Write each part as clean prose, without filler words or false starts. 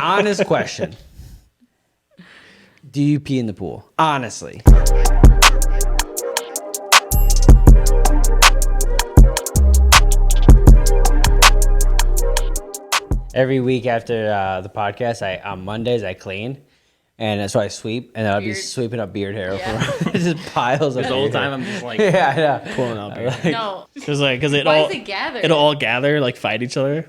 Honest question. Do you pee in the pool? Honestly. Every week after the podcast, on Mondays I clean, and so I sweep, and I'll be sweeping up beard hair. From just piles of. The whole time I'm just like, yeah, I know. pulling out beard hair. No. Because it Why all is it gathered? it'll all gather, like fight each other.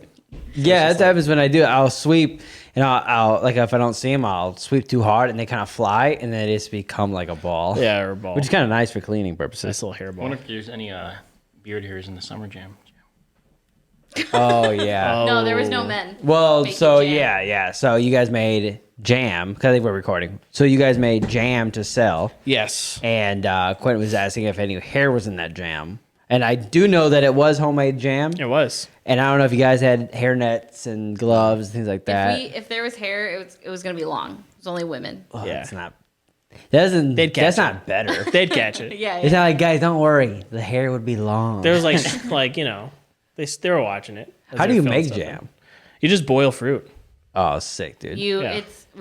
Yeah, that's what happens when I do it. I'll sweep, and I'll like if I don't see them, I'll sweep too hard, and they kind of fly, and then it just become like a ball. Yeah, or a ball. Which is kind of nice for cleaning purposes. Nice little hair I ball. wonder if there's any beard hairs in the summer jam. Oh yeah. No, there was no men. Well, making so jam. yeah. So you guys made jam because I think we're recording. So you guys made jam to sell, Yes. and Quentin was asking if any hair was in that jam, and I do know that it was homemade jam. It was. And I don't know if you guys had hair nets and gloves and things like that. If there was hair, it was gonna be long. It was only women. Oh, Yeah. it's not. That's catch not better. They'd catch it. Yeah. It's not like, guys, don't worry, the hair would be long. There was like they were watching it. as How do they you were make filming jam? stuff. You just boil fruit. Oh, sick, dude. We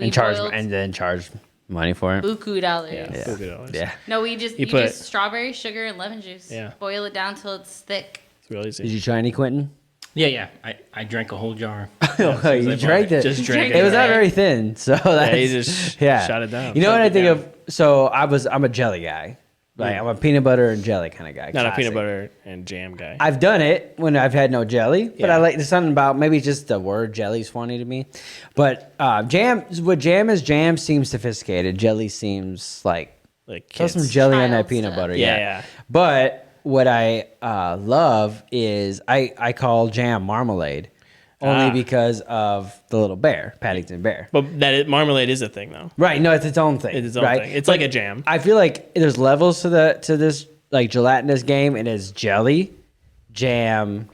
and charge boiled and then charge money for it. buku dollars. Yeah. Yeah. $50. Yeah. No, you just strawberry, sugar, and lemon juice. Yeah. Boil it down till it's thick. It's real easy. Did you try any, Quentin? Yeah. I drank a whole jar. Oh, you drank it. Just drank It was it. not very thin, so that's, you just shot it down. You know what I think down. of? So I'm a jelly guy. Like I'm a peanut butter and jelly kind of guy. Not a Classic. peanut butter and jam guy. I've done it when I've had no jelly, but Yeah. I like there's something about maybe just the word jelly's funny to me. But jam seems sophisticated. Jelly seems like like throw kids. some jelly on that Child peanut stuff. butter. Yeah. But what I love is I call jam marmalade. Only because of the little bear, Paddington bear. But marmalade is a thing though. Right, no, it's its own thing. It's its own right? thing. It's like a jam. I feel like there's levels to this like gelatinous game, and it's jelly, jam,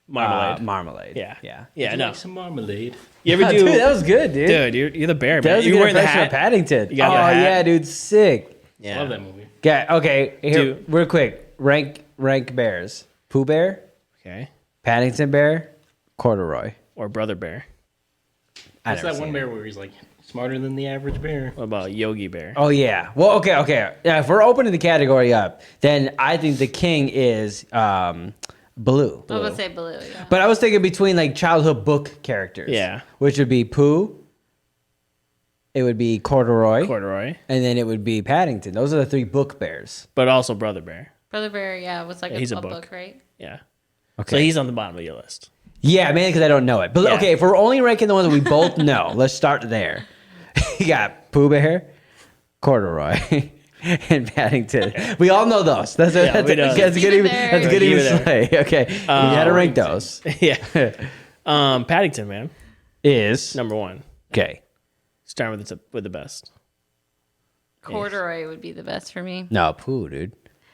Marmalade. Yeah. Yeah. No. Like some marmalade. You ever do? Dude, that was good, dude. Dude, you're the bear, That man. was a You good wearing the impression of hat. Paddington. You got the Oh hat. yeah, dude, sick. Yeah. Love that movie. Okay, here, real quick. Rank bears. Pooh Bear, Okay. Paddington Bear, Corduroy. Or brother bear. I That's never that one seen bear it. where he's like smarter than the average bear. What about Yogi Bear? Oh yeah. Well, okay. Yeah, if we're opening the category up, then I think the king is Baloo. I was gonna say blue. Yeah. But I was thinking between like childhood book characters. Yeah. Which would be Pooh. It would be Corduroy. And then it would be Paddington. Those are the three book bears. but also brother bear. Brother Bear, yeah, was like he's a a book. book, right? Yeah. Okay. So he's on the bottom of your list. Yeah, mainly because I don't know it. But Yeah. okay, if we're only ranking the ones that we both know, let's start there. You got Pooh Bear, Corduroy, and Paddington. We all know those. That's we know. a good Keep it even. there. That's a good Keep even it there. slay. Okay, you got to rank those. Yeah. Paddington, man. Is Number one. okay. Starting with the best. Corduroy would be the best for me. No, Pooh, dude.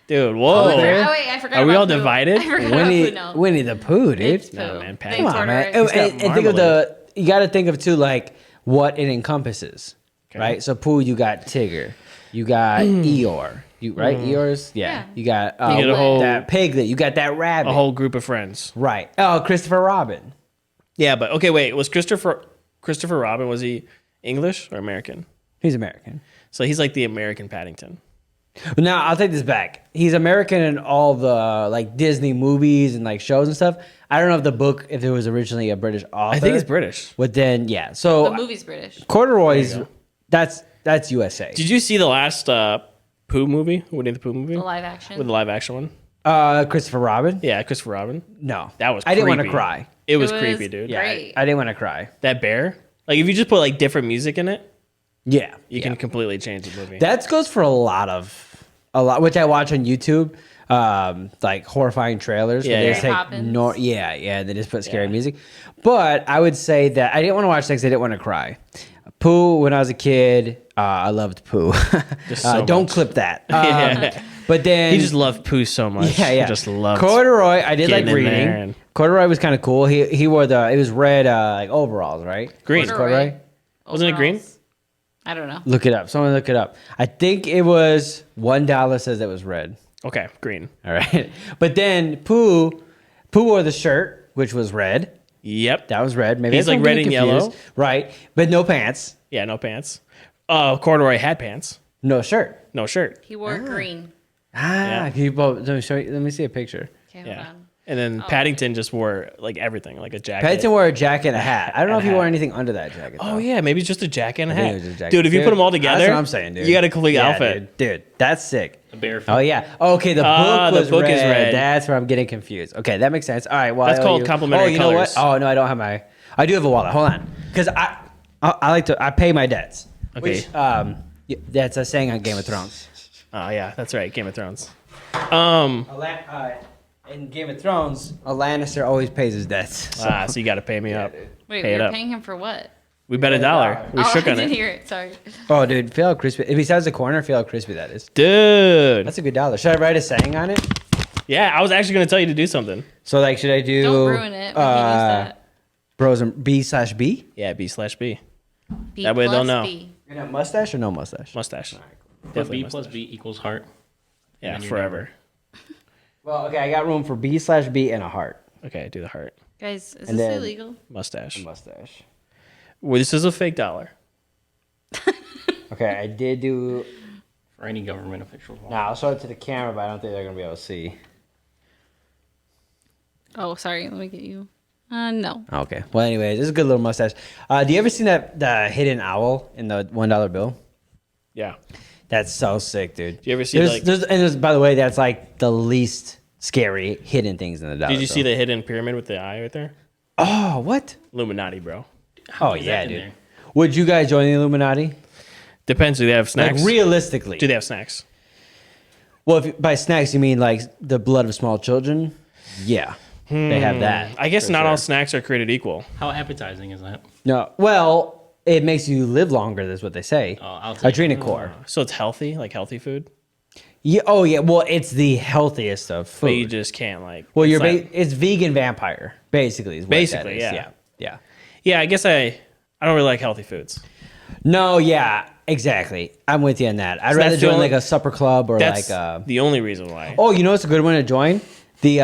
Dude, whoa. Oh, wait, I forgot. Are we about all Pooh. divided? I forgot about Pooh now. Winnie the Pooh, dude. It's Pooh. No, man, Big Paddington. Come on, man. Corduroy. And think of you got to think of too, like what it encompasses, right? So Pooh, you got Tigger, you got Eeyore, right? Eeyore's, Yeah. You got You get a whole- that piglet, you got that rabbit, A whole group of friends. right? Oh, Christopher Robin. Yeah, but okay, wait. Was Christopher Robin, was he English or American? He's American. So he's like the American Paddington. Now I'll take this back. He's American in all the like Disney movies and like shows and stuff. I don't know if it was originally a British author. I think he's British. But then yeah, so The movie's British. Corduroy's that's USA. Did you see the last Pooh movie? Winnie the Pooh movie? The live action. With the live action one? Christopher Robin. Yeah, Christopher Robin. No, That was I didn't want to creepy. cry. It was was creepy, dude. Yeah, Great. I didn't want to cry. That bear? Like if you just put like different music in it, Yeah, you can completely change the movie. that goes for a lot, which I watch on YouTube, like horrifying trailers. Yeah, where they yeah. just Mary take Poppins. they just put scary Yeah. music. But I would say that I didn't want to watch things. I didn't want to cry. Pooh, when I was a kid, I loved Pooh. Just so Don't much. clip that. Yeah. But then He just loved Pooh so much. yeah. Just loved Corduroy. I did like getting in reading. there and- Corduroy was kind of cool. He wore it was red like overalls, right? green. Corduroy. Wasn't it green? Overalls. I don't know. Look it up. Someone look it up. I think it was $1 says it was red. Okay, green. All right. But then Pooh wore the shirt, which was red. Yep. That was red. Maybe He's that's like what I'm red getting and yellow. confused. Right, but no pants, Yeah, no pants. Corduroy had pants, no shirt. no shirt. He wore green. Ah, can you both, let me show you, let me see a picture. Okay, hold Yeah. on. And then Paddington just wore like everything, like a jacket. Paddington wore a jacket and a hat. I don't know if And he a wore hat. anything under that jacket. Oh though. yeah, maybe it's just a jacket and a I think hat. it was just a jacket. Dude, if you put them all together, that's what I'm saying, dude. you got a complete Yeah, outfit. dude. That's sick. A bear. Oh yeah. Okay, the book the was book red. is red. That's where I'm getting confused. Okay, that makes sense. All right. Well, That's I owe called you. complimentary Oh, you know colors. what? Oh no, I don't have my. I do have a wallet. Hold on, because I like to. I pay my debts. Okay. Which, that's a saying on Game of Thrones. Oh yeah, that's right. Game of Thrones. In Game of Thrones, a Lannister always pays his debts. So. So you got to pay me up. Wait, Pay it you're up. paying him for what? We bet $1. We Oh, shook I on didn't it. hear it. Sorry. Oh, dude, feel how crispy. Besides the corner, feel how crispy that is. Dude. That's a good dollar. Should I write a saying on it? Yeah, I was actually going to tell you to do something. So, like, should I do? Don't ruin it. We can use that. Bros and B/B. Yeah, B/B. B That way they'll plus know. B. You know, mustache or no mustache? Mustache. Put Definitely B mustache. plus B equals heart. Yeah, And then your forever. Well, okay, I got room for B/B and a heart. Okay, do the heart. Guys, is And this then- illegal? Mustache. Mustache. Well, this is a fake dollar. Okay, I did do. For any government official. Now I'll show it to the camera, but I don't think they're gonna be able to see. Oh, sorry. Let me get you. No. Okay. Well, anyways, this is a good little mustache. Do you ever seen that the hidden owl in the $1 bill? Yeah. That's so sick, dude. Do you ever see, There's, like- there's, by the way, that's like the least scary hidden things in the dollar. Did you see bill. the hidden pyramid with the eye right there? Oh, what? Illuminati, bro. Oh is yeah, that in dude. there? Would you guys join the Illuminati? Depends. Do they have snacks? Like realistically. Do they have snacks? Well, if by snacks you mean like the blood of small children, yeah, they have that. I guess for not sure. all snacks are created equal. How appetizing is that? No, well, it makes you live longer. That's what they say. Oh, I'll take Adrenocore. So it's healthy, like healthy food, Yeah. Oh yeah. Well, it's the healthiest of food. but you just can't like. well, it's like- it's vegan vampire basically. Is what Basically, that is. yeah. Yeah. Yeah, I guess I don't really like healthy foods. No. Yeah. Exactly. I'm with you on that. I'd So rather that's the join only- like a supper club or That's like the only reason why. Oh, you know what's a good one to join? The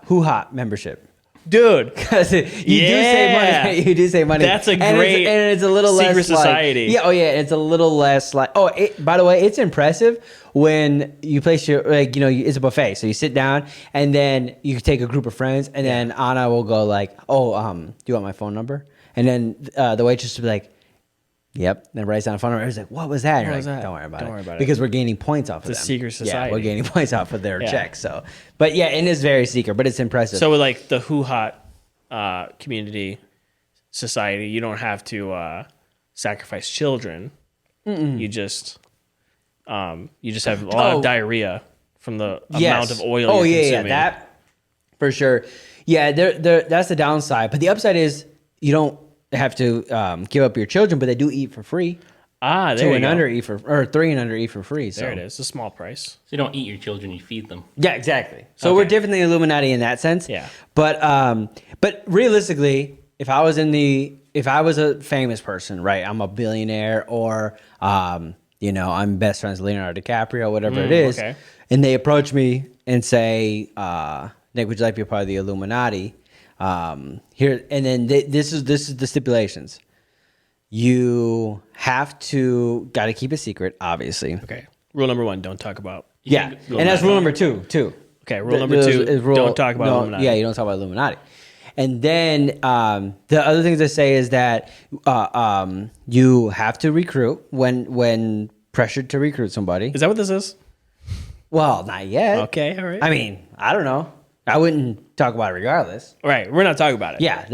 Hoo Ha membership. Dude, Because you do save Yeah. money. You do save money. That's a And great it's a little secret less like- society. yeah. Oh yeah. It's a little less like. Oh, by the way, it's impressive when you place your like it's a buffet. So you sit down and then you take a group of friends and then Anna will go like, oh do you want my phone number? And then the waitress will be like, yep. Then writes down a phone number. It's like, what was that? And you're was like, that? don't worry about Don't it. worry about it. Because we're gaining points off of It's a them. secret Yeah, society. we're gaining points off of their Yeah. checks. So, but yeah, it is very secret, but it's impressive. so with like the Who Hot community society, you don't have to sacrifice children. You just have a lot Oh. of diarrhea from the Yes. amount of oil. Oh you're yeah, consuming. that for sure. Yeah, that's the downside. But the upside is you don't have to give up your children, but they do eat for free. There 2 you and go. under eat for, or 3 and under eat for free. So. There it is. It's a small price. So you don't eat your children, you feed them. Yeah, exactly. So Okay. we're different than the Illuminati in that sense. Yeah. But realistically, if I was a famous person, right? I'm a billionaire, or I'm best friends with Leonardo DiCaprio, whatever it is, okay. and they approach me and say, "Nick, would you like to be a part of the Illuminati?" Here, and then this is the stipulations. You got to keep it secret, obviously. Okay. Rule number 1: don't talk about. Yeah, and that's rule number 2 too. Okay. Rule number 2: is don't talk about Illuminati. Yeah, you don't talk about Illuminati. And then the other things I say is that you have to recruit when pressured to recruit somebody. Is that what this is? Well, not yet. Okay. All right. I mean, I don't know. I wouldn't talk about it regardless. All right. We're not talking about it. Yeah,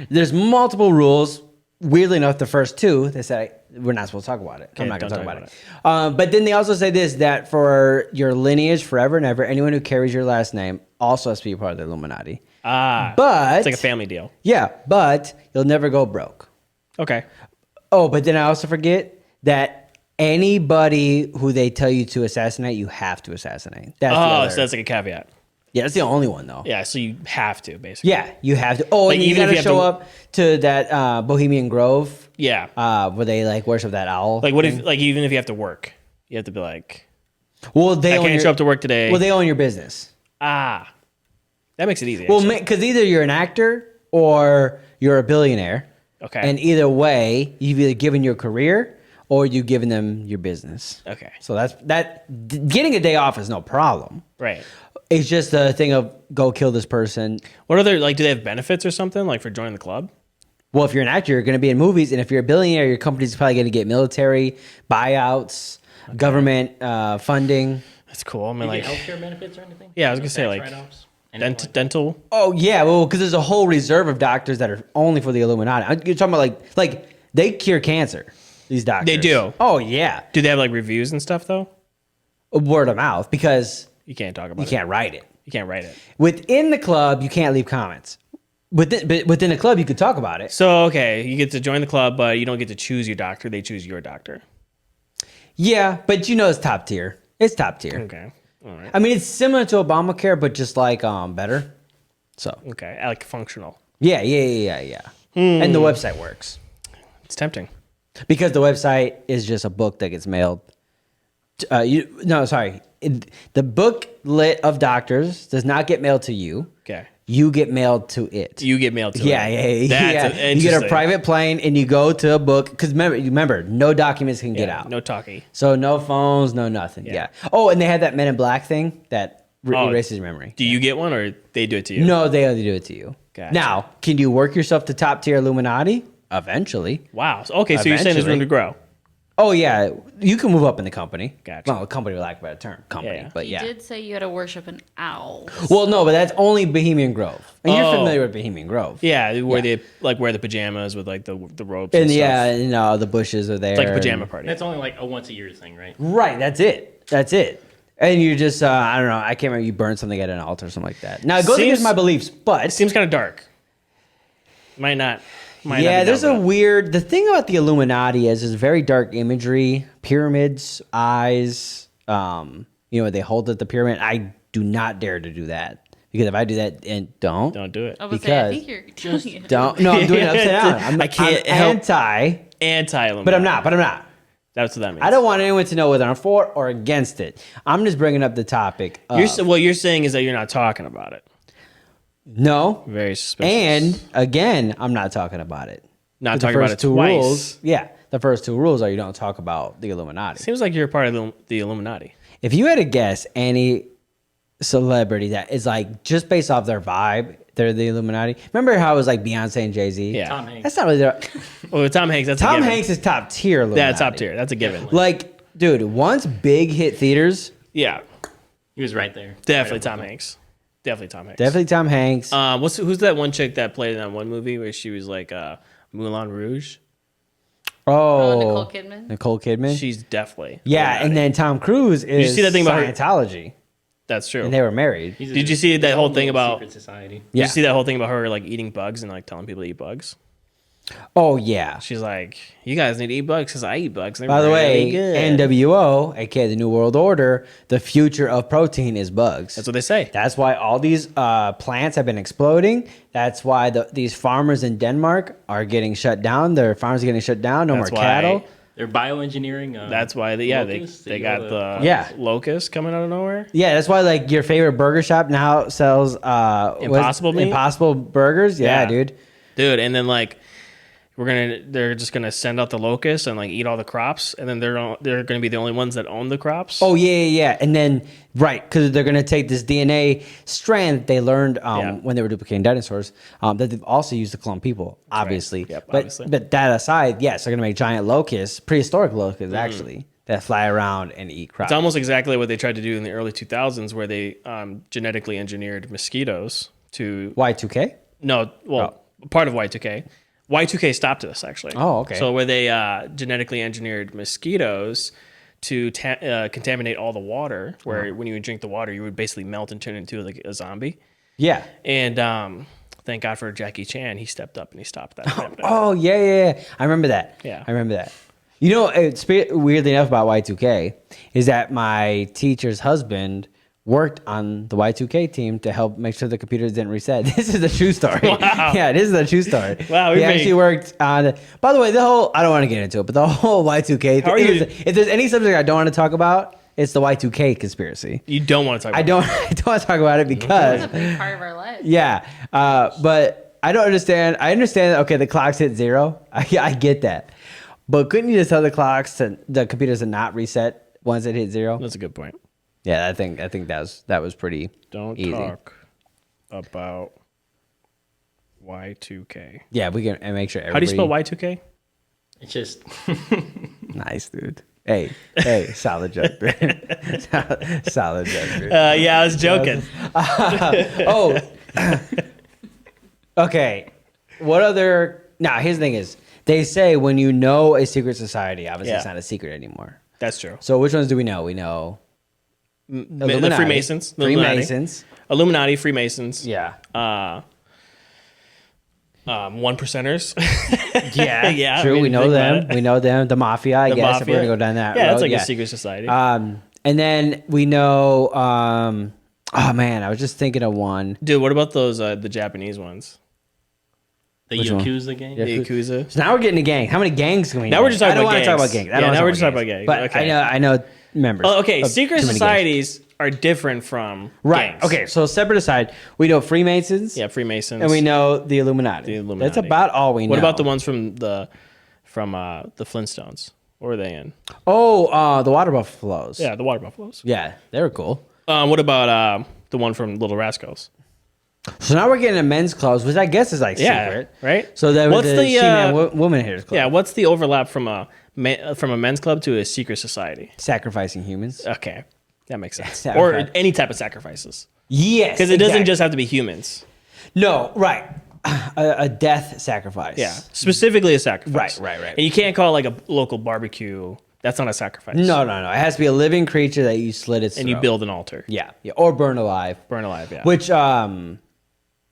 there's multiple rules. Weirdly enough, the first 2 they say we're not supposed to talk about it. I'm not going to talk about it. But then they also say this, that for your lineage forever and ever, anyone who carries your last name also has to be a part of the Illuminati. But it's like a family deal. Yeah, but you'll never go broke. Okay. Oh, but then I also forget that anybody who they tell you to assassinate, you have to assassinate. That's the other. So that's like a caveat. Yeah, that's the only one though. Yeah. So you have to basically. Yeah, you have to. Oh, Like, and you even if got you to have show to- up to that Bohemian Grove. Yeah. Where they like worship that owl. Like what if even if you have to work, you have to be like, Well, they I own can't your, show up to work today. Well, they own your business. That makes it easy. Well, actually. because either you're an actor or you're a billionaire. Okay. And either way, you've either given your career or you've given them your business. Okay. So getting a day off is no problem. Right. It's just a thing of go kill this person. What are their like? Do they have benefits or something like for joining the club? Well, if you're an actor, you're going to be in movies, and if you're a billionaire, your company's probably going to get military buyouts, government funding. That's cool. I mean, You like, get healthcare benefits or anything? Yeah, I was gonna say, Tax like, write-offs? Anything like that? dental. Oh yeah, well, because there's a whole reserve of doctors that are only for the Illuminati. You're talking about like they cure cancer. These doctors. They do. Oh yeah, Do they have like reviews and stuff though? word of mouth because You can't talk about you it. can't write it. You can't write it. Within the club, you can't leave comments. But within the club, you could talk about it. So okay, you get to join the club, but you don't get to choose your doctor. They choose your doctor. Yeah, but it's top tier. It's top tier. Okay. All right. I mean, it's similar to Obamacare, but just like better. So Okay. Like functional. yeah. And the website works It's tempting. because the website is just a book that gets mailed. The booklet of doctors does not get mailed to you. Okay. You get mailed to it. You get mailed to Yeah. That's You get a interesting. private plane and you go to a book because remember, no documents can get out. No talkie. So no phones, no nothing. Yeah. Yeah. Oh, and they have that Men in Black thing that Oh, erases your memory. Do you get one or they do it to you? No, they only do it to you. Gotcha. Now, can you work yourself to top tier Illuminati? Eventually. Wow. Okay, so you're saying there's room to grow. Oh yeah, you can move up in the company. Gotcha. Well, a company, for lack of a better term, company. Yeah. But You yeah. did say you had to worship an owl. Well, no, but that's only Bohemian Grove, and you're Oh. familiar with Bohemian Grove. Yeah, where Yeah. they like wear the pajamas with like the ropes And and stuff. yeah, the bushes are there. It's like a pajama and- party. That's only like a once a year thing, right? Right. That's it. That's it. And you just, I don't know. I can't remember. You burn something at an altar or something like that. Now it goes Seems- against my beliefs, but It seems kind of dark. Might not. yeah, there's a weird. The thing about the Illuminati is very dark imagery, pyramids, eyes. They hold at the pyramid. I do not dare to do that because if I do that, and don't Don't do it. I was say, I Because- think you're doing it. don't. No, I'm doing it upside down. I can't I'm help- anti, Anti-Illuminati. but I'm not. That's what that means. I don't want anyone to know whether I'm for or against it. I'm just bringing up the topic. What you're saying is that you're not talking about it. No, Very suspicious. and again, I'm not talking about it. Not The talking about first it two twice. rules. Yeah, the first two rules are you don't talk about the Illuminati. Seems like you're part of the Illuminati. If you had to guess any celebrity that is like just based off their vibe, they're the Illuminati. Remember how it was like Beyonce and Jay-Z? Yeah. Tom Hanks. That's not really their. Well, Tom Hanks. That's a Tom given. Hanks is top tier. Illuminati. Yeah, top tier. That's a given. Like, dude, once big hit theaters, Yeah, He was right there. definitely Right Tom up with Hanks. Definitely Tom Hanks. definitely Tom Hanks. Who's that one chick that played in that one movie where she was like Moulin Rouge? oh, Nicole Kidman? Nicole Kidman. She's definitely yeah, Illuminati. and then Tom Cruise is see that thing about her- Scientology, That's true. and they were married. He's Did you see that his whole own thing little about- secret society? Did Yeah. you see that whole thing about her like eating bugs and like telling people to eat bugs? Oh yeah. She's like, you guys need to eat bugs because I eat bugs. They're By the way, really good. NWO, aka the New World Order, the future of protein is bugs. That's what they say. That's why all these plants have been exploding. That's why these farmers in Denmark are getting shut down. Their farms are getting shut down. No That's more why- cattle. They're bioengineering. That's why they locusts that they you got gotta- the Yeah. locusts coming out of nowhere. Yeah, that's why like your favorite burger shop now sells Impossible meat? Impossible burgers. Yeah, Yeah. dude. And then like they're just gonna send out the locusts and like eat all the crops, and then they're gonna be the only ones that own the crops. Oh yeah. And then because they're gonna take this DNA strand that they learned Yeah. when they were duplicating dinosaurs that they've also used to clone people, obviously. Yep, but obviously. but that aside, yes, they're gonna make giant locusts, prehistoric locusts Mm. actually, that fly around and eat crops. It's almost exactly what they tried to do in the early 2000s, where they genetically engineered mosquitoes to Y2K. part of Y2K. Y2K stopped this actually. Oh, okay. So where they genetically engineered mosquitoes to contaminate all the water, where when you would drink the water, you would basically melt and turn into like a zombie. Yeah. And thank God for Jackie Chan, he stepped up and he stopped that. Oh yeah. I remember that. Yeah. I remember that. You know, it's weirdly enough about Y2K is that my teacher's husband worked on the Y2K team to help make sure the computers didn't reset. This is a true story. Wow. Yeah, this is a true story. Wow, He you're actually being- worked on. By the way, I don't want to get into it, but the whole Y2K. How are you- If there's any subject I don't want to talk about, it's the Y2K conspiracy. You don't want to talk about I don't want to talk about it because It's a big part of our life. yeah, but I don't understand. I understand. Okay, the clocks hit 0. I get that, but couldn't you just tell the computers to not reset once it hit 0? That's a good point. Yeah, I think that was pretty Don't easy. talk about Y2K. Yeah, we can make sure. How do you spell Y2K? It's just Nice, dude. Hey, solid joke, dude. Solid joke, dude. Yeah, I was joking. Oh, okay. What other? Now, here's the thing: is they say when you know a secret society, obviously it's Yeah. not a secret anymore. That's true. So which ones do we know? We know The Illuminati, Freemasons. The Illuminati. Freemasons. Illuminati, Freemasons. Yeah. One percenters. Yeah. Yeah, True. I mean, we know think them. about it. We know them. The mafia. I The guess if we're mafia. gonna go down that Yeah, road. that's like a secret society. And then we know. Oh man, I was just thinking of one. Dude, what about those the Japanese ones? the Which one? Yakuza game. Yeah. The Yakuza. So now we're getting a gang. How many gangs can we? Now name? we're just talking I don't about wanna talk gangs. about gangs. I Yeah, don't wanna now we're talk just about talking about gangs. But Okay. I know members. Oh, okay. of Secret too many gangs. societies are different from Right. gangs. Okay. So separate aside, we know Freemasons. Yeah, Freemasons. And we know the Illuminati. The Illuminati. That's about all we know. What about the ones from the Flintstones? What were they in? Oh, the water buffaloes. Yeah, the Water Buffaloes. Yeah, they were cool. What about the one from Little Rascals? So now we're getting a men's clubs, which I guess is like Yeah, secret. right? So that was What's the the, She-Man Woman Haters Club. Yeah, what's the overlap from a men's club to a secret society? Sacrificing humans. Okay, that makes sense. Yeah, Or okay. any type of sacrifices, Yes. because it doesn't exactly. just have to be humans. No, right. A death sacrifice. Yeah, specifically a sacrifice. Right. And you can't call it like a local barbecue. That's not a sacrifice. No. It has to be a living creature that you slit its And you throat. build an altar. Yeah. Or burn alive. Burn alive, yeah. Which,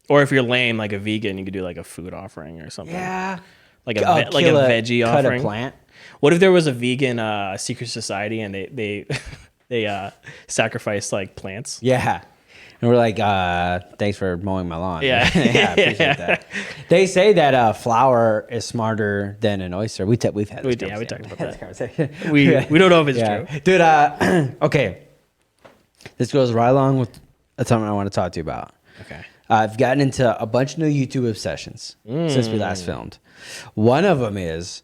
Or if you're lame, like a vegan, you could do like a food offering or something. yeah. Like a veggie cut offering. a plant. What if there was a vegan secret society and they sacrificed like plants? Yeah. And we're like, thanks for mowing my lawn. Yeah. I appreciate that. They say that flour is smarter than an oyster. We've had this We conversation. talked about that. conversation. We don't know if it's true. Dude, okay. This goes right along with something I want to talk to you about. Okay. I've gotten into a bunch of new YouTube obsessions since we last filmed. One of them is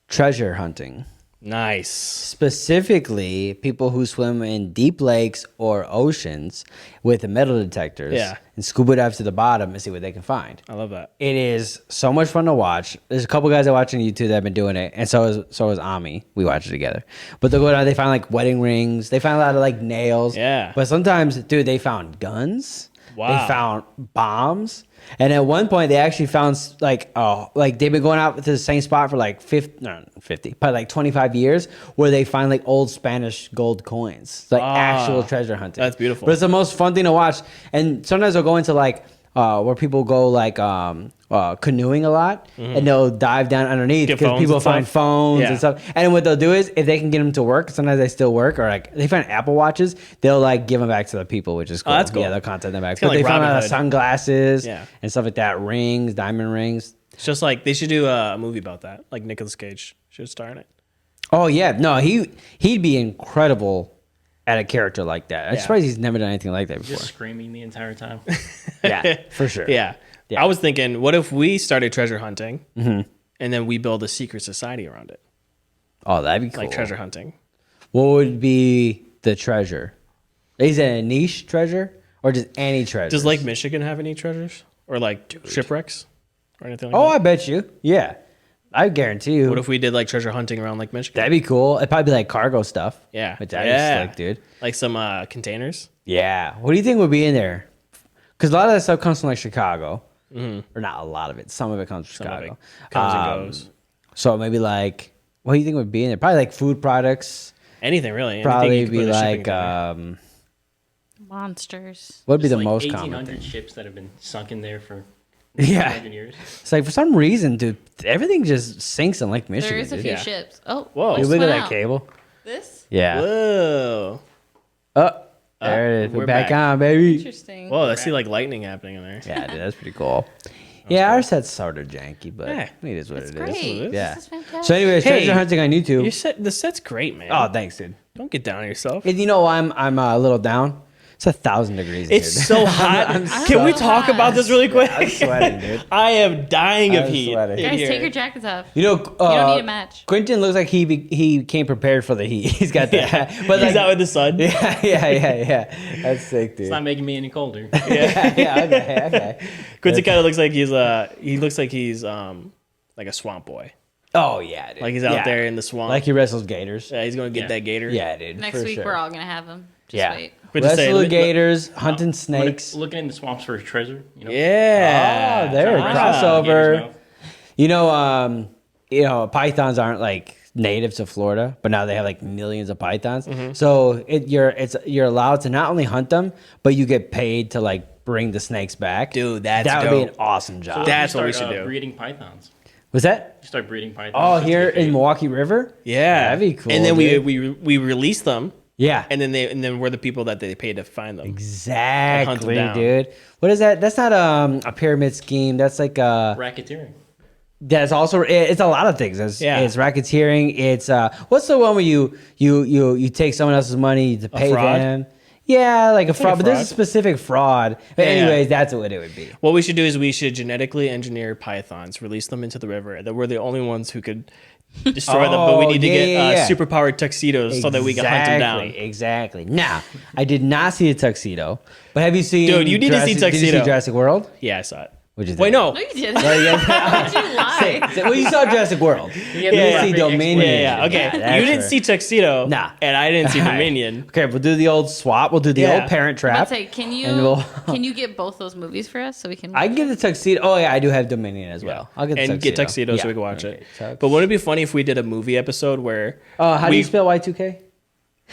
treasure hunting. Nice. Specifically, people who swim in deep lakes or oceans with the metal detectors Yeah. and scuba dive to the bottom and see what they can find. I love that. It is so much fun to watch. There's a couple guys I watch on YouTube that have been doing it, and so is Ami. We watch it together. But they go down, they find like wedding rings. They find a lot of like nails. Yeah. But sometimes, dude, they found guns. Wow. They found bombs. And at one point, they actually found like they've been going out to the same spot for like 50, probably like 25 years, where they find like old Spanish gold coins, it's like actual treasure hunting. That's beautiful. But it's the most fun thing to watch. And sometimes they'll go into like where people go like canoeing a lot, and they'll dive down underneath Get because phones people and find stuff. phones Yeah. and stuff. And what they'll do is if they can get them to work, sometimes they still work, or like they find Apple Watches, they'll like give them back to the people, which is cool. that's cool. Yeah, they'll contact them back. It's kinda But they like found Robin out Hood. sunglasses Yeah. and stuff like that, rings, diamond rings. It's just like they should do a movie about that. Like Nicolas Cage should star in it. Oh yeah, no, he'd be incredible at a character like that. I'm Yeah. surprised he's never done anything like that before. Just screaming the entire time. Yeah, for sure. Yeah. Yeah. I was thinking, what if we started treasure hunting and then we build a secret society around it? Oh, that'd be cool. Like treasure hunting. What would be the treasure? Is it a niche treasure or just any treasure? Does Lake Michigan have any treasures? Or like shipwrecks? Or anything like Oh, that? I bet you. Yeah, I guarantee you. What if we did like treasure hunting around Lake Michigan? That'd be cool. It'd probably be like cargo stuff. Yeah. Which that'd Yeah. be slick, dude. Like some containers? Yeah. What do you think would be in there? Because a lot of that stuff comes from like Chicago. Or not a lot of it. Some of it comes from Some of Chicago. it comes and goes. So maybe like, what do you think would be in there? Probably like food products. Anything really. Anything Probably you could be put in a shipping like, container. Monsters. what would be Just the like most common 1,800 thing? ships that have been sunken there for Yeah. 7 years. It's like for some reason, dude, everything just sinks in Lake Michigan. There is a dude. few Yeah. ships. Oh, Whoa. You this look at went that out. cable. This? Yeah. Whoa. Oh, there it is. We're we're back back. on, baby. Interesting. Whoa, I see like lightning happening in there. Yeah, dude, that's pretty cool. Yeah, our set's sort of janky, but Yeah. it is what It's it great. is. This Yeah. This is fantastic. So, anyways, Hey, treasure hunting on YouTube. The set's great, man. Oh, thanks, dude. Don't get down on yourself. And you know why I'm a little down? It's 1,000 degrees. It's dude. so hot. I'm Can we so talk hot. about this really quick? I'm sweating, dude. I am dying of I'm heat. sweating. in Guys, here. take your jackets off. You know, You don't need a match. Quentin looks like he came prepared for the heat. He's got that. But He's like, out with the sun. yeah. That's sick, dude. It's not making me any colder. yeah. Okay. Quincy kind of looks like he's like a swamp boy. Oh yeah, dude. Like he's out there in the swamp. Like he wrestles gators. yeah, he's gonna get Yeah. that gator. Yeah, dude. Next for week, sure. we're all going to have them. Just Yeah. wait. But to say, Wrestling gators, hunting snakes. Looking in the swamps for treasure. You know? yeah. Oh, there, Trying to wrestle in crossover. gators' mouth. You know, pythons aren't like native to Florida, but now they have like millions of pythons. Mm-hmm. So you're allowed to not only hunt them, but you get paid to like bring the snakes back. Dude, that's that would be dope. an awesome job. That's You what we start, should do. Breeding pythons. Was that? You start breeding pythons. Oh, just to here get paid. in Milwaukee River. Yeah, That'd be cool, And then dude. we release them, Yeah. and then we're the people that they pay to find them. Exactly, down. dude. What is that? That's not a pyramid scheme. That's like Racketeering. that's also it's a lot of things. It's racketeering. It's what's the one where you take someone else's money to pay fraud? them? Yeah, like a fraud. But there's a fraud. specific fraud. But Yeah, anyways, that's what it would be. What we should do is we should genetically engineer pythons, release them into the river. That we're the only ones who could destroy them, but we Oh, need to yeah, get yeah, yeah. superpowered tuxedos so that we can hunt them down. Exactly. Now, I did not see a tuxedo, but have you seen? Dude, you need to see Did you Tuxedo. see Jurassic World? Yeah, I saw it. What'd you think? Wait, no. No, you didn't. Oh, yeah. Why'd you lie? Well, you saw Jurassic World. Yeah, You yeah, see yeah. Dominion. Yeah. Okay, that's you didn't right. see Tuxedo. Nah. And I didn't see All right. Dominion. Okay, we'll do the old swap. We'll do the Yeah. old Parent But Trap. say, can And we'll- you get both those movies for us so we can? I can get the tuxedo. Oh yeah, I do have Dominion as well. I'll get the And get Tuxedo so we can watch Okay, it. But wouldn't it be funny if we did a movie episode where how do you spell Y2K?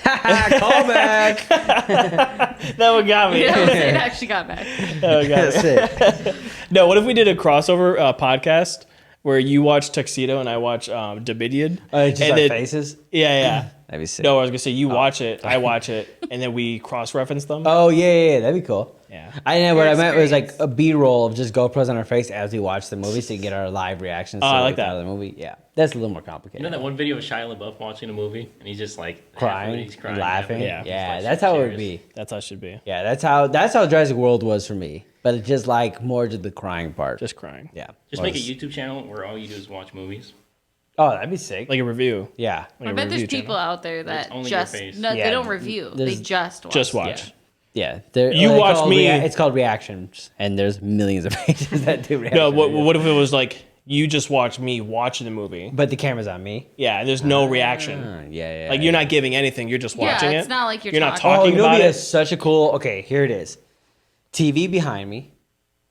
Callback. that one got me. Yeah, it actually got back. That one got me. That's it. No, what if we did a crossover podcast where you watch Tuxedo and I watch Dominion? Just and our then- faces. Yeah. That'd be sick. No, I was gonna say you watch it, I watch it, and then we cross-reference them. Oh yeah, that'd be cool. Yeah. I know what I meant was like experience. a B-roll of just GoPros on our face as we watch the movie, so you get our live reactions. Oh, to I like the that. of the movie. Yeah, that's a little more complicated. You know that one video of Shia LaBeouf watching a movie and he's just like half of crying, it, he's crying, laughing. half of it, Yeah. he's, like, That's how it would serious. be. That's how it should be. Yeah, that's how Jurassic World was for me. But it's just like more just the crying part. Just crying. yeah. Just make a YouTube channel where all you do is watch movies. Oh, that'd be sick. Like a review. yeah. Like I a bet there's review people channel. out there that only your just face. no, Yeah, they don't review. They there's- just watch. Just watch. Yeah. You it's watch called me- It's called reactions, and there's millions of pages that do reactions. No, what if it was like you just watch me watching the movie? But the camera's on me. Yeah, and there's no reaction. Yeah. Like you're not giving anything. You're just Yeah, watching it. it's not like you're not talking. Oh, talking you know, about be it. such a cool. Okay, here it is. TV behind me.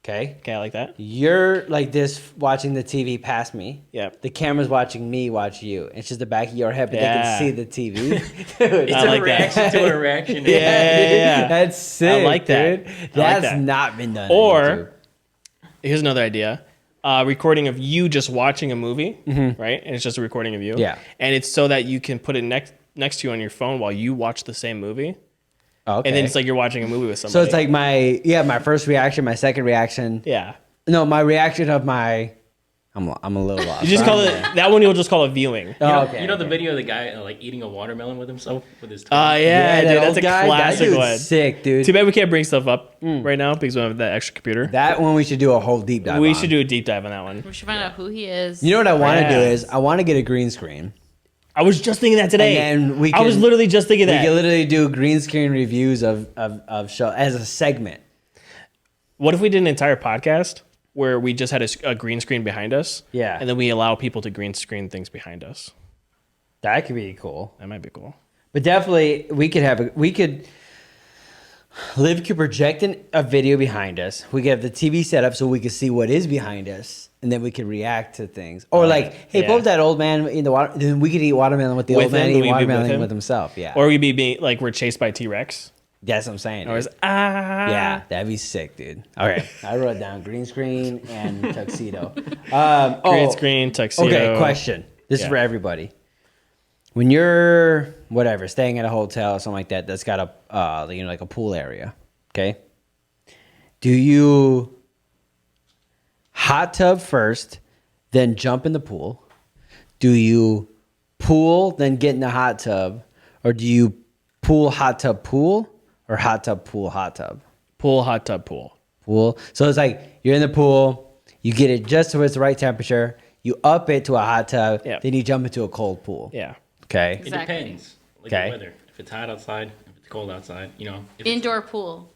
Okay. Okay, I like that. You're like this watching the TV past me. Yep. The camera's watching me watch you. It's just the back of your head, but Yeah. they can see the TV. Dude, It's I a like that. reaction to a reaction. Yeah. That's sick. like that. Dude. I like That's that. not been done. on Or YouTube. here's another idea. Recording of you just watching a movie, right? And it's just a recording of you. Yeah. And it's so that you can put it next to you on your phone while you watch the same movie. Okay. And then it's like you're watching a movie with somebody. so it's like my first reaction, my second reaction. yeah. No, my reaction of my. I'm a little lost. You just call it that one. You'll just call it viewing. Oh, You know, okay. you know the video of the guy like eating a watermelon with himself with his tongue? Yeah, dude, that that's old a guy, classic that dude's one. Sick, dude. Too bad we can't bring stuff up right now because we don't have that extra computer. That one we should do a whole deep dive. We on. should do a deep dive on that one. We should find out who he is. You know what I want to do Yeah. is I want to get a green screen. I was just thinking that today. And then we I was can- literally just thinking We that. can literally do green screen reviews of show as a segment. What if we did an entire podcast where we just had a green screen behind us? Yeah. And then we allow people to green screen things behind us. That could be cool. That might be cool. But definitely Liv could project a video behind us. We could have the TV set up so we could see what is behind us, and then we could react to things. Or like, hey, yeah. pull up that old man in the water. Then we could eat watermelon with the With old man him? eating We'd be with watermelon him? with himself. Yeah. Or we'd be being like we're chased by T-Rex. That's what I'm saying. Or dude. it's Yeah, that'd be sick, dude. Okay, I wrote down green screen and tuxedo. green screen, tuxedo. Okay, question. This is Yeah. for everybody. When you're whatever staying at a hotel or something like that, that's got a like a pool area. Okay. Do you hot tub first, then jump in the pool? Do you pool, then get in the hot tub, or do you pool, hot tub, pool, or hot tub, pool, hot tub? Pool, hot tub, pool. Pool. So it's like you're in the pool, you get it just to it's the right temperature, you up it to a hot tub, Yeah. then you jump into a cold pool. Yeah. Okay. It Exactly. depends. Like Okay. the weather. If it's hot outside, if it's cold outside, you know. If it's Indoor pool.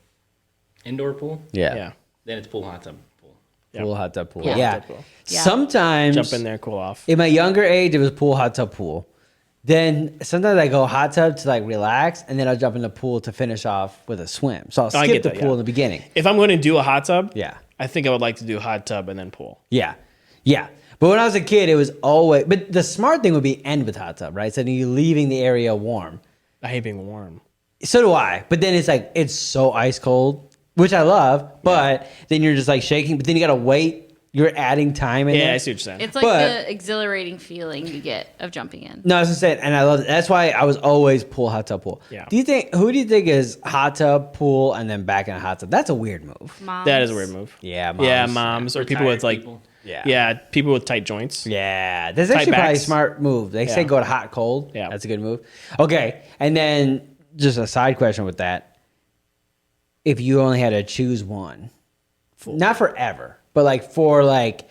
indoor pool, Yeah. Yeah. then it's pool, hot tub, pool. Yeah. Pool, hot tub, pool. Yeah. Yeah. Hot tub, pool. Yeah. Sometimes Jump in there, cool off. in my younger age, it was pool, hot tub, pool. Then sometimes I go hot tub to like relax, and then I'll jump in the pool to finish off with a swim. So I'll I skip get the that, pool yeah. in the beginning. If I'm going to do a hot tub, Yeah. I think I would like to do hot tub and then pool. Yeah. Yeah. But when I was a kid, it was always, but the smart thing would be end with hot tub, right? So then you're leaving the area warm. I hate being warm. So do I. But then it's like, it's so ice cold, which I love, but then you're just like shaking, but then you got to wait. You're adding time in Yeah, there. I see what you're saying. It's like But- the exhilarating feeling you get of jumping in. No, I was just saying, and I love it. That's why I was always pool, hot tub, pool. Yeah. Who do you think is hot tub, pool, and then back in a hot tub? That's a weird move. Moms. That is a weird move. Yeah, moms. Yeah, moms or people with Retired like, people. Yeah. people with tight joints. Yeah, that's actually probably a backs. smart move. They say Yeah. go to hot, cold. Yeah. That's a good move. Okay, and then just a side question with that. If you only had to choose one, not forever, but like for like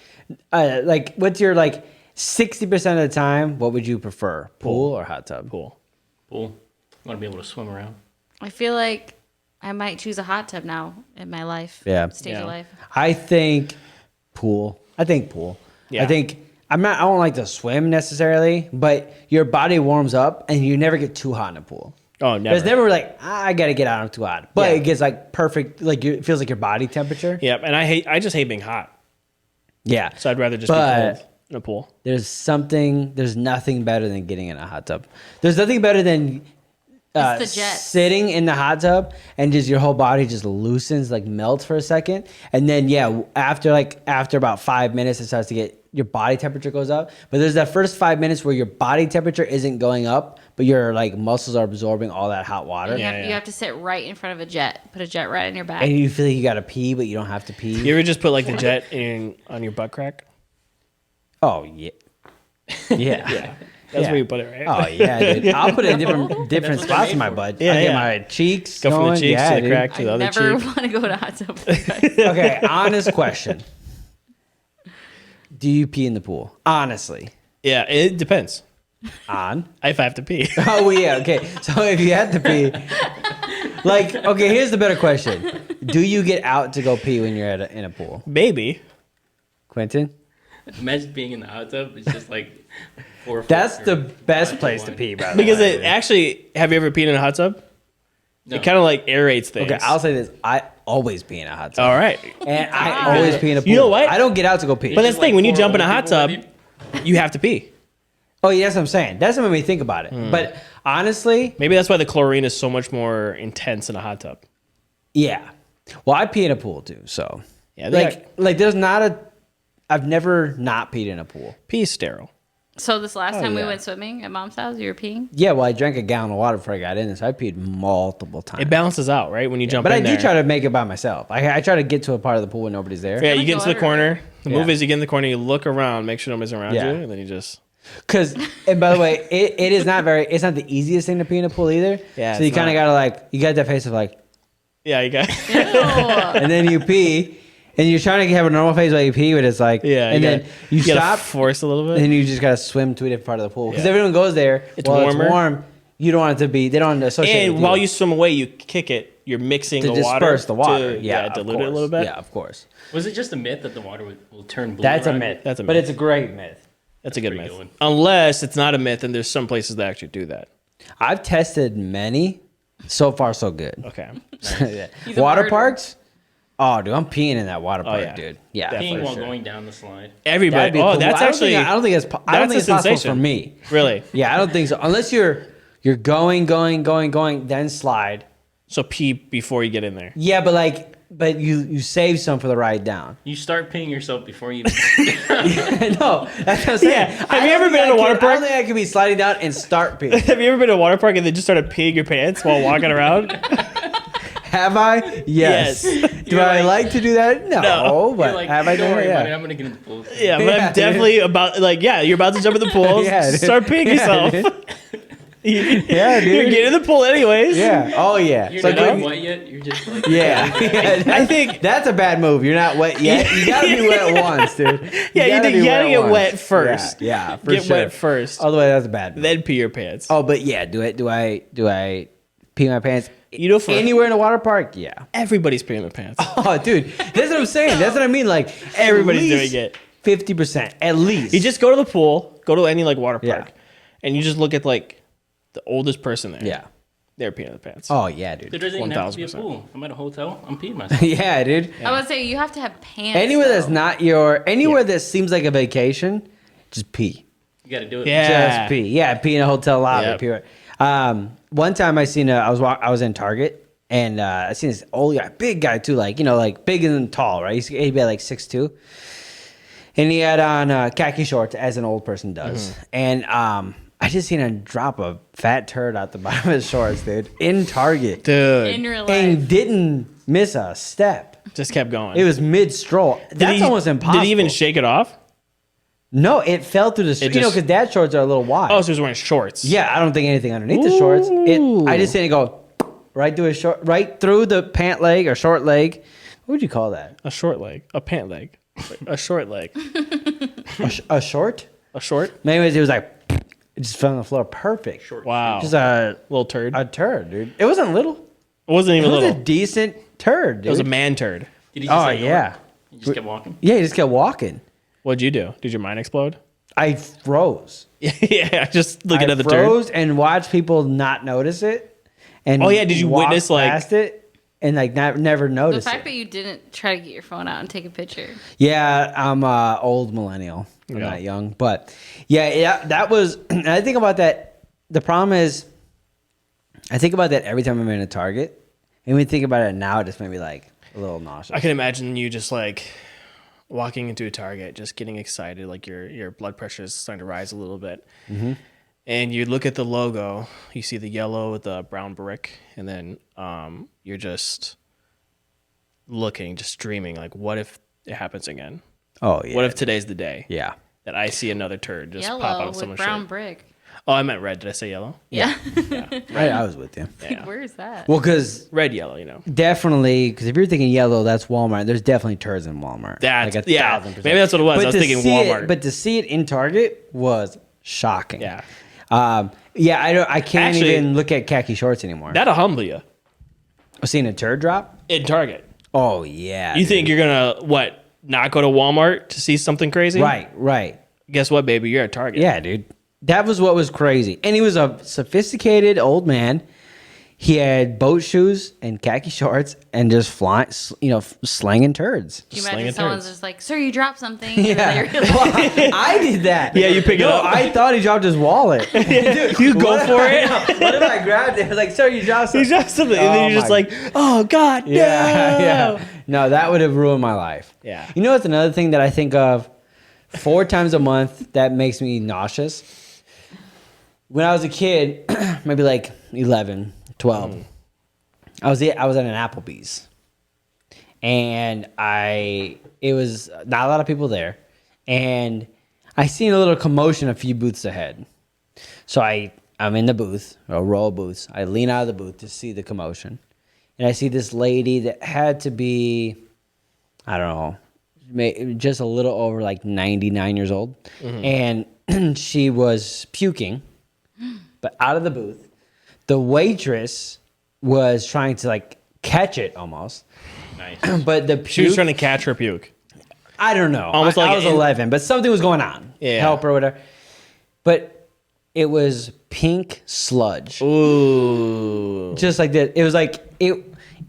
what's your like 60% of the time, what would you prefer? Pool or hot tub? Pool. Pool. I want to be able to swim around. I feel like I might choose a hot tub now in my life. Yeah. Stage Yeah. of life. I think pool. I think pool. Yeah. I think I don't like to swim necessarily, but your body warms up and you never get too hot in a pool. Oh, never. It's never like I gotta get out. I'm too hot, but Yeah. it gets like perfect. Like it feels like your body temperature. Yep, and I just hate being hot. Yeah. So I'd rather just But- be cold in a pool. There's nothing better than getting in a hot tub. There's nothing better than It's the jets. sitting in the hot tub and just your whole body just loosens, like melts for a second, and then after about 5 minutes, it starts to get your body temperature goes up. But there's that first 5 minutes where your body temperature isn't going up, but your like muscles are absorbing all that hot water, And Yeah. you have to sit right in front of a jet. Put a jet right on your back. and you feel like you gotta pee, but you don't have to pee. You ever just put like the jet on your butt crack? Oh yeah, yeah. That's Yeah. where you put it, right? Oh yeah, dude. I'll put it in different That's what they're spots in made my for. butt. Yeah, I get yeah. my cheeks Go from going. the cheeks yeah, to the dude. crack to I the other never cheek. want to go to hot tub. Okay, honest question. Do you pee in the pool? Honestly. Yeah, it depends. On? If I have to pee. Oh yeah, okay. So if you had to pee, like, okay, here's the better question. Do you get out to go pee when you're in a pool? Maybe. Quentin? Imagine being in the hot tub. It's just like 4 foot That's or the best 5 place to one. pee, by the Because way. it actually, have you ever peed in a hot tub? No. It kind of like aerates things. Okay, I'll say this. I always pee in a hot tub. All right. And I always pee in a pool. You know what? I don't get out to go pee. But that's the thing, when you four jump in a old hot people tub, with you have to pee. Oh, yeah, that's what I'm saying. That's what made me think about it. But honestly, Maybe that's why the chlorine is so much more intense in a hot tub. yeah. Well, I pee in a pool too, so. Yeah, they Like there's not a. I've never not peed in a pool. pee is sterile. So this last time we yeah. went swimming at mom's house, you were peeing? Yeah, well, I drank a gallon of water before I got in this. I peed multiple times. It balances out, right? When you jump But I in do there. try to make it by myself. I try to get to a part of the pool when nobody's there. Yeah, you like get into the water, corner. The Yeah. move is you get in the corner, you look around, make sure nobody's around Yeah. you, and then you just. Cause, and by the way, it is not it's not the easiest thing to pee in a pool either. Yeah, So you it's kind of not. gotta like, you got that face of like, Yeah, you got. and then you pee, and you're trying to have a normal face while you pee, but it's like, Yeah, and then you gotta stop, force a little bit. and then you just gotta swim to a different part of the pool. Because Yeah. everyone goes there, It's while warmer. it's warm, you don't want it to be, they don't want to associate And with while you swim away, you kick it. You're mixing to the water. disperse the water. To, yeah, of dilute it a course. little bit. Yeah, of course. Was it just a myth that the water will turn blue? That's a around myth. you? That's a But myth. it's a great myth. That's a good pretty myth. good one. Unless it's not a myth, and there's some places that actually do that. I've tested many. So far, so good. Okay. Yeah. He's a Water martyr. parks? Oh, dude, I'm peeing in that water park, yeah. dude. Yeah, Definitely. Peeing for while sure. going down the slide. Everybody. That'd be Oh, cool. that's actually. I don't think it's. I don't that's think a it's possible sensation. for me. Really. Yeah, I don't think so. Unless you're going, then slide. So pee before you get in there. Yeah, but you save some for the ride down. You start peeing yourself before you. No, that's what I'm saying. Yeah. Have you ever been in a water I park? don't think I could be sliding down and start peeing. Have you ever been to a water park and they just started peeing your pants while walking around? Have I? Yes. Yes. Do I like to do that? No, No. but You're like, have I don't done worry it? about it. Yeah. I'm gonna get in the pool. Yeah, but Yeah, I'm dude. definitely about you're about to jump in the pool. Yeah, dude. Start peeing Yeah, yourself. dude. Yeah, dude. You're getting in the pool anyways. Yeah. Oh yeah. You're So not good- wet yet. You're just like Yeah. I think That's a bad move. You're not wet yet. You gotta be wet once, dude. Yeah, you gotta get wet first. Yeah, for get sure. wet first. Otherwise, that's a bad move. Then pee your pants. Oh, but yeah, do I pee my pants? You know, for Anywhere in a water park? Yeah. everybody's peeing their pants. Oh, dude, that's what I'm saying. That's what I mean. Like Everybody's doing it. 50%, at least. You just go to the pool, go to any like water park, Yeah. and you just look at like the oldest person there. Yeah. They're peeing their pants. Oh yeah, dude. there doesn't even have to be a 1000%. pool. I'm at a hotel. I'm peeing myself. Yeah, dude. I would say you have to have pants. Anywhere that's though. not anywhere that seems like a vacation, just pee. You got to do it. Yeah. Just pee. Yeah, pee in a hotel lobby. Yep. Pee right. One time I was in Target and I seen this old guy, big guy too, like like big and tall, right? He'd be like 6'2", and he had on khaki shorts as an old person does, and I just seen him drop a fat turd out the bottom of his shorts, dude, in Target, Dude, in real life. and didn't miss a step. just kept going. It was mid stroll. That's almost impossible. Did he even shake it off? No, it fell through the It because just- dad shorts are a little wide. Oh, so he was wearing shorts. Yeah, I don't think anything underneath the shorts. I just seen it go right through the pant leg or short leg. What would you call that? A short leg. A pant leg. A short leg. A short? A short? Anyways, it was like it just fell on the floor. Perfect. Wow. Just a little turd. turd, dude. It wasn't little. It wasn't It even was little. a decent turd, dude. It was a man turd. Did he just Oh ignore yeah. it? You just kept walking. Yeah, he just kept walking. What'd you do? Did your mind explode? I froze. Yeah, just looking I at the turd. froze and watched people not notice it. And Oh, yeah, did you walk witness, like- past it and like never The noticed fact it? that you didn't try to get your phone out and take a picture. Yeah, I'm old millennial. I'm Yeah. not young, but yeah, that was. And I think about that. The problem is, I think about that every time I'm in a Target, and when you think about it now, it just made me like a little nauseous. I can imagine you just like walking into a Target, just getting excited, like your blood pressure is starting to rise a little bit. Mm-hmm. And you look at the logo, you see the yellow with the brown brick, and then you're just looking, just dreaming, like, what if it happens again? Oh yeah. What if today's the day Yeah. that I see another turd just pop out Yellow of with someone's brown shirt? brick. Oh, I meant red. Did I say yellow? Yeah. I was with you. Yeah. Where is that? Well, because Red, yellow, you know. definitely, because if you're thinking yellow, that's Walmart. There's definitely turds in Walmart. That's, like 1,000%. maybe that's what it was. I was to thinking see Walmart. But to see it in Target was shocking. Yeah. I can't Actually- even look at khaki shorts anymore. That'll humble you Seeing a turd drop? in Target. Oh yeah. You think you're going to, not go to Walmart to see something crazy? Right. Guess what, baby? You're at Target. Yeah, dude. That was what was crazy. And he was a sophisticated old man. He had boat shoes and khaki shorts and just flying, slanging turds. Can you Slinging imagine someone's turds. just like, sir, you dropped something. And Yeah. then they realize- Well, I did that. Yeah, you pick it up. I thought he dropped his wallet. Dude, You go what for if it. What if I grabbed it? I was like, sir, you dropped something. You dropped something, and Oh then you're just my- like, oh, God, Yeah, no. yeah. No, that would have ruined my life. Yeah. You know what's another thing that I think of 4 times a month that makes me nauseous? When I was a kid, maybe like 11, 12, I was at an Applebee's. And it was not a lot of people there. And I seen a little commotion a few booths ahead. So I'm in the booth, a row of booths. I lean out of the booth to see the commotion. And I see this lady that had to be, I don't know, just a little over like 99 years old. And she was puking, but out of the booth. The waitress was trying to like catch it almost. Nice. But the She was puke, trying to catch her puke. I don't know. Almost I like was an- 11, but something was going on. Yeah. Help or whatever. But it was pink sludge. Ooh. Just like that. It was like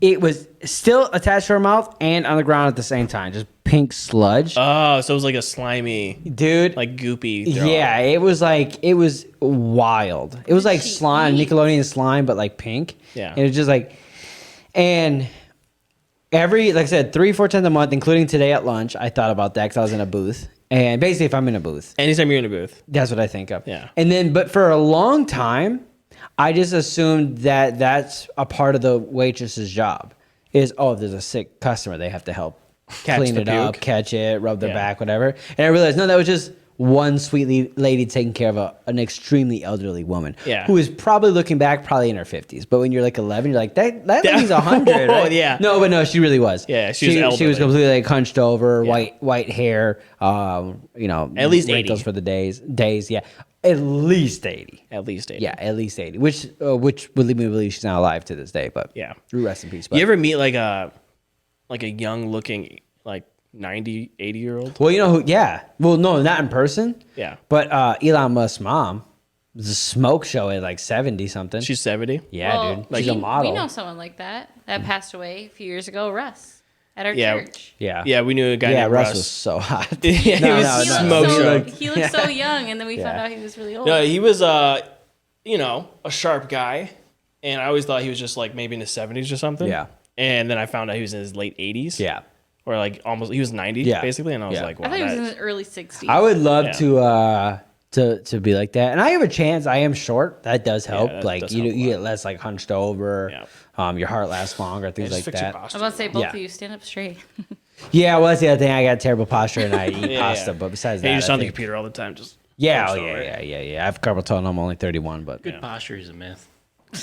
it was still attached to her mouth and on the ground at the same time. Just pink sludge. Oh, so it was like a slimy, Dude. like goopy. throw. Yeah, it was wild. It was like she slime, eat? Nickelodeon slime, but like pink. Yeah. And it was just like, and like I said, 3-4 times a month, including today at lunch, I thought about that because I was in a booth. And basically, if I'm in a booth, Anytime you're in a booth. that's what I think of. Yeah. And then, but for a long time, I just assumed that that's a part of the waitress's job. Is if there's a sick customer, they have to help Catch clean the it up, puke. catch it, rub their Yeah. back, whatever. And I realized no, that was just one sweet lady taking care of an extremely elderly woman. Yeah. Who is probably looking back, probably in her 50s. But when you're like 11, you're like, that lady's 100. Right? Yeah. No, but no, she really was. Yeah, she was elderly. She was completely like hunched over, white hair, At least 80. for the days, yeah. At least 80. At least 80. Yeah, at least 80. Which would lead me to believe she's not alive to this day, but Yeah. rest in peace. But. You ever meet like a young looking like 90, 80-year-old? Well, you know who? Yeah. Well, no, not in person. Yeah. But Elon Musk's mom, was a smoke show at like 70 something. She's 70. Yeah, Well, dude. She's a model. We know someone like that passed away a few years ago, Russ, at our Yeah. church. Yeah. Yeah, we knew a guy named Russ Russ. was so hot. Yeah, he was no, He no. smoke looked, show. so, he looked so young, and then we found Yeah. out he was really old. No, he was a sharp guy, and I always thought he was just like maybe in his 70s or something. Yeah. And then I found out he was in his late 80s. Yeah. Or like almost he was 90 Yeah. basically, and I was Yeah. like, wow. I thought he was in that- his early 60s. I would love Yeah. to be like that. And I have a chance. I am short. That does help. that like does you help a you lot. get less like hunched over. Yeah. Your heart lasts longer, things just like fix your that. posture. I'm about to say, both Yeah. of you stand up straight. Yeah, well, that's the other thing. I got terrible posture and I eat Yeah, pasta. yeah. But besides Yeah, that, you just I on the think- computer all the time, just yeah, hunched oh, over. yeah. I have carpal tunnel. I'm only 31, but Good posture is a myth.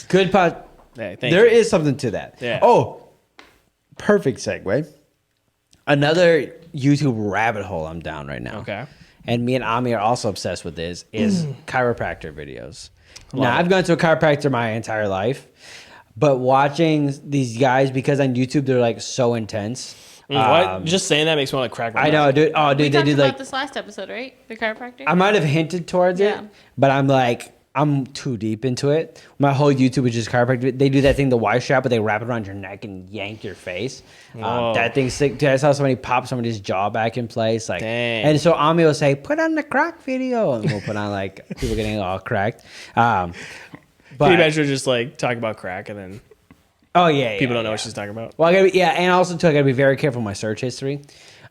good posture. Yeah, thank There you. is something to that. Yeah. Oh, perfect segue. Another YouTube rabbit hole I'm down right now. Okay. And me and Ami are also obsessed with this is chiropractor videos. Love Now, it. I've gone to a chiropractor my entire life, but watching these guys, because on YouTube they're like so intense. What? Just saying that makes me want to crack my I know, mouth. dude. Oh, we dude, they talked do about like this last episode, right? The chiropractor? I might have hinted towards Yeah. it, but I'm like, I'm too deep into it. My whole YouTube is just chiropractic. They do that thing, the Y strap, but they wrap it around your neck and yank your face. Whoa. That thing's sick. Dude, I saw somebody pop somebody's jaw back in place. Like, Dang. and so Ami will say, "Put on the crack video," and we'll put on like people getting all cracked. Can But you imagine just like talk about crack and then oh yeah, people don't know yeah. what she's talking about? Well, I gotta be, yeah, and also too, I gotta be very careful with my search history.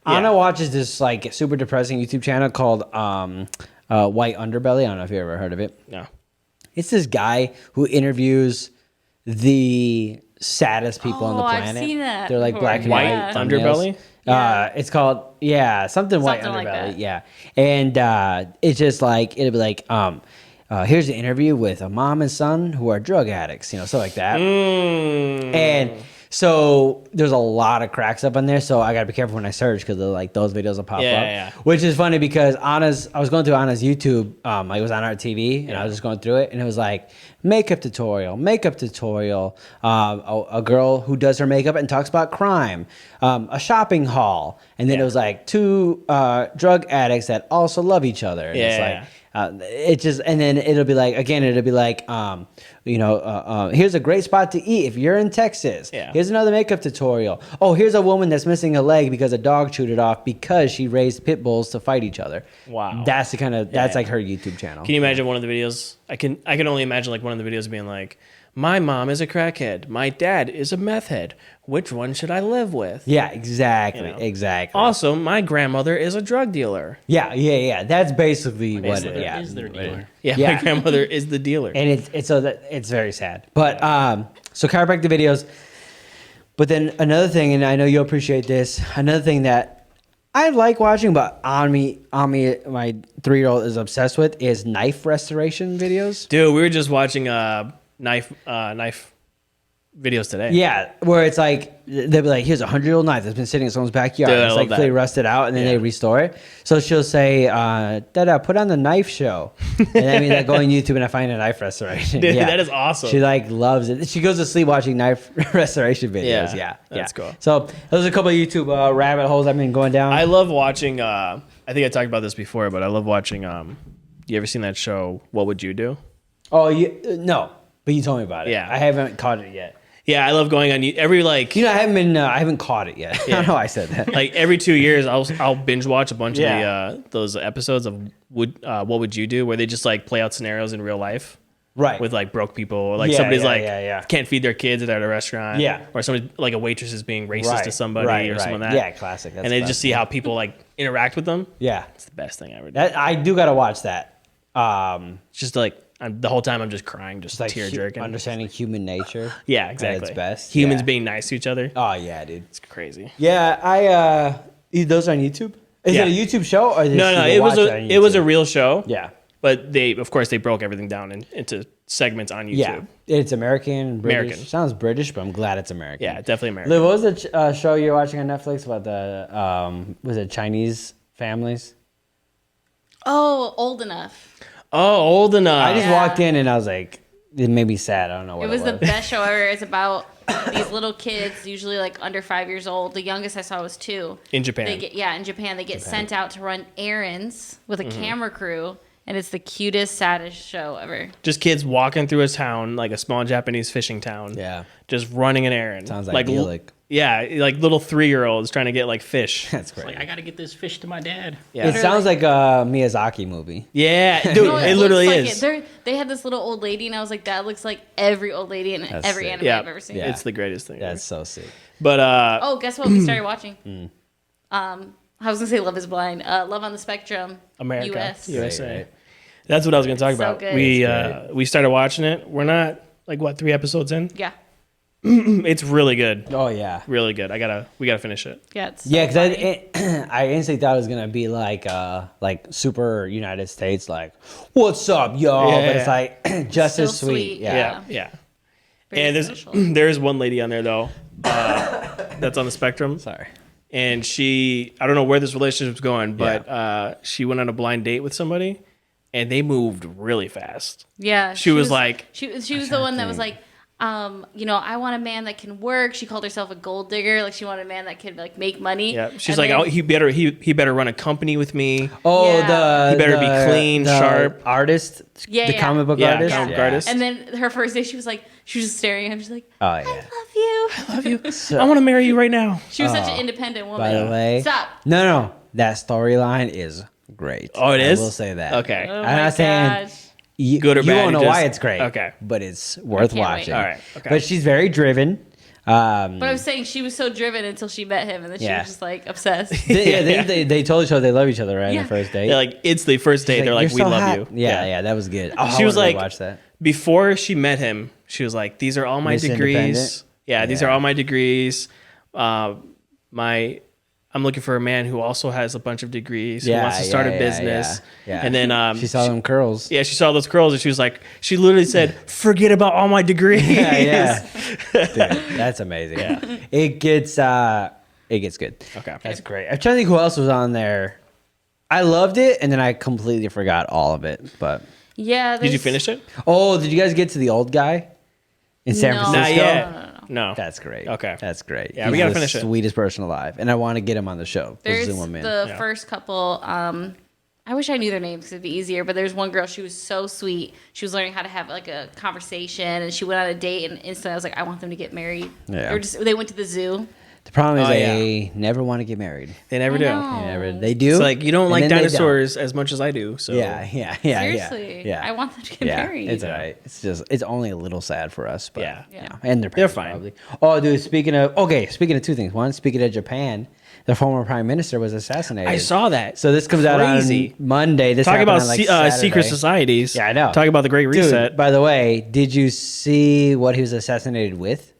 Yeah. Anna watches this like super depressing YouTube channel called White Underbelly. I don't know if you ever heard of it. No. It's this guy who interviews the saddest people on the Oh, I've planet. seen that They're like before. black and White white underbelly? thumbnails. Yeah. It's called something white Something like underbelly. that. Yeah, and it's just like it'll be like here's an interview with a mom and son who are drug addicts, stuff like that. And so there's a lot of cracks up on there. So I gotta be careful when I search because like those videos will pop Yeah, up. yeah. Which is funny because I was going through Anna's YouTube. Like it was on our TV, and I was just going through it, and it was like makeup tutorial, a girl who does her makeup and talks about crime, a shopping haul, and then it was like two drug addicts that also love each other. And it's Yeah. like. It just and then it'll be like here's a great spot to eat if you're in Texas. Yeah. Here's another makeup tutorial. Oh, here's a woman that's missing a leg because a dog chewed it off because she raised pit bulls to fight each other. Wow. That's Yeah. like her YouTube channel. Can you imagine one of the videos? I can only imagine like one of the videos being like, my mom is a crackhead. My dad is a meth head. Which one should I live with? Yeah, exactly, You know. exactly. Also, my grandmother is a drug dealer. Yeah. That's basically what. Basically. Yeah, Is their dealer. Yeah, Yeah. my grandmother is the dealer. and it's very sad. But so chiropractic videos. But then another thing, and I know you'll appreciate this. Another thing that I like watching, but Ami, my 3-year-old is obsessed with, is knife restoration videos. Dude, we were just watching knife videos today. Yeah, where it's like they'll be like, "Here's a 100-year-old knife that's been sitting in someone's backyard. Dude, I it's love like that. fully rusted out, and then Yeah. they restore it." So she'll say, "Dada, put on the knife show," and I mean, that go on YouTube and I find a knife restoration. Dude, Yeah. that is awesome. She like loves it. She goes to sleep watching knife restoration videos. Yeah, that's cool. So those are a couple of YouTube rabbit holes I've been going down. I love watching. I think I talked about this before, but I love watching. You ever seen that show? What Would You Do? Oh, no, but you told me about it. Yeah. I haven't caught it yet. Yeah, I love going on every like I haven't caught it yet. I don't know why I said that. like every 2 years I'll binge watch a bunch Yeah. of those episodes of What Would You Do, where they just like play out scenarios in real life Right. with like broke people, or like Yeah, somebody's yeah, like yeah. can't feed their kids at a restaurant, Yeah. or somebody like a waitress is being racist to somebody or something like that. Yeah, classic. That's and they the just best. see how people like interact with them. Yeah. It's the best thing I ever did. That I do gotta watch that. It's just like the whole time I'm just crying, just Like tear jerking. understanding human nature. Yeah, exactly. its best. Humans Yeah. being nice to each other. Oh yeah, dude. It's crazy. Yeah, those are on YouTube. Is Yeah. it a YouTube show or is No, you it was watch on it was a YouTube? real show. Yeah. But of course they broke everything down into segments on YouTube. Yeah, it's American, British. American. Sounds British, but I'm glad it's American. Yeah, definitely American. Liv, what was the show you're watching on Netflix about the was it Chinese families? Oh, Old Enough. Oh, Old Enough. I just Yeah. walked in and I was like, it made me sad. I don't know what It was the best show ever. It's about these little kids, usually like under 5 years old. The youngest I saw was 2. In Japan. In Japan, they get sent out to run errands with a camera crew, and it's the cutest, saddest show ever. Just kids walking through a town, like a small Japanese fishing town. Yeah. Just running an errand. Sounds like idyllic. Yeah, like little 3-year-olds trying to get like fish. That's great. Like, I gotta get this fish to my dad. Yeah. It sounds like a Miyazaki movie. Yeah, dude, No, it looks literally like is. They had this little old lady, and I was like, that looks like every old lady in That's every sick. anime Yeah, I've ever seen. Yeah. It's the greatest thing. That's so sick. But Oh, guess what we started watching? I was gonna say Love is Blind. Love on the Spectrum. America, US. USA. Right. That's what I was going to talk So about. good. We started watching it. We're not like what 3 episodes in. Yeah. It's really good, Oh yeah. really good. We gotta finish it. Yeah. It's Yeah, so because funny. I instantly thought it was gonna be like super United States, like "What's up, y'all?" Yeah. But it's like just as Still sweet. sweet, Yeah. Yeah. Very And social. there's one lady on there though, that's on the spectrum, Sorry. and I don't know where this relationship's going, but she went on a blind date with somebody, and they moved really fast. Yeah, She was like- she was the one that was like, I want a man that can work. She called herself a gold digger. Like she wanted a man that could like make money. Yeah, she's And like, then- oh, he better run a company with me. Oh, Yeah. the He better be clean, the sharp. artist, Yeah, the yeah. comic book Yeah, artist. comic book artist. And then her first day, she was just staring at him. She's like, Oh I yeah. love you. I want to marry you right now. She was such an independent woman. By the way, Stop. No, that storyline is great. Oh, it is? I will say that. Okay. Oh I'm my not saying gosh. Good or you bad, won't you know just- why it's great. Okay. but it's worth can't wait. watching. All right, okay. But she's very driven. But I was saying she was so driven until she met him, and then she Yeah. was just like obsessed. They told each other they love each other right on Yeah. the first date. Yeah, like it's the first date. They're like, "You're we so love hot." you. Yeah, that was good. Oh, She I was wanted like, to watch that. before she met him, she was like, these are all my Miss degrees. Independent? Yeah, these Yeah. are all my degrees. I'm looking for a man who also has a bunch of degrees, who wants to start a business. Yeah. And then she saw them curls. Yeah, she saw those curls and she was like, she literally said, forget about all my degrees. Yeah. Dude, that's amazing. Yeah. It gets good. Okay. That's great. I'm trying to think who else was on there. I loved it, and then I completely forgot all of it. But Yeah. Did you there's- finish it? oh, did you guys get to the old guy in San No. Francisco? Not yet. No. No. That's great. Okay. That's great. Yeah, we He's gotta the finish it. Sweetest person alive, and I want to get him on the show. We'll There's zoom him in. the Yeah. first couple. I wish I knew their names because it'd be easier. But there's one girl. She was so sweet. She was learning how to have like a conversation, and she went on a date. And instantly, I was like, I want them to get married. Yeah. They went to the zoo. The problem is Oh, they never want to get married. They never do. They do. It's like, you don't and like then they don't. dinosaurs as much as I do. So Yeah. Seriously, Yeah. I want them to get Yeah, married. it's all right. It's only a little sad for us, but Yeah. Yeah. and they're fine. Probably. Oh, dude. Speaking of two things. One, speaking of Japan, the former prime minister was assassinated. I saw that. So this comes out Crazy. on Monday. This Talk happened about on, like, secret Saturday. societies. Yeah, I know. Talk about the Great Reset. Dude, by the way, did you see what he was assassinated with?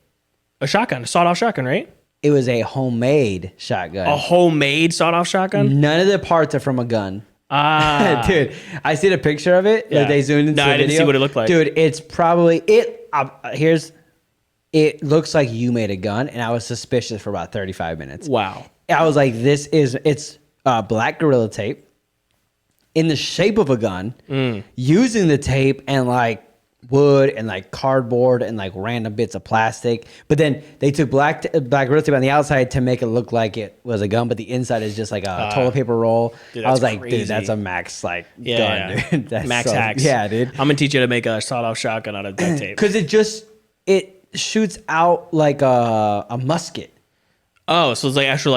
A shotgun, a sawed-off shotgun, right? It was a homemade shotgun. A homemade sawed-off shotgun. None of the parts are from a gun. Ah, Dude, I see the picture of it. Yeah. Like they zoomed into No, the I didn't video. see what it looked like. Dude, it's probably it. It looks like you made a gun, and I was suspicious for about 35 minutes. wow. I was like, it's black Gorilla Tape in the shape of a gun, using the tape and like wood and like cardboard and like random bits of plastic. But then they took black Gorilla Tape on the outside to make it look like it was a gun, but the inside is just like a toilet paper roll. Dude, I was that's like, crazy. dude, that's a max gun, Yeah. dude. That's Max hacks. Yeah, dude. I'm gonna teach you to make a sawed-off shotgun out of duct tape. Because it shoots out like a musket. Oh, so it's like actual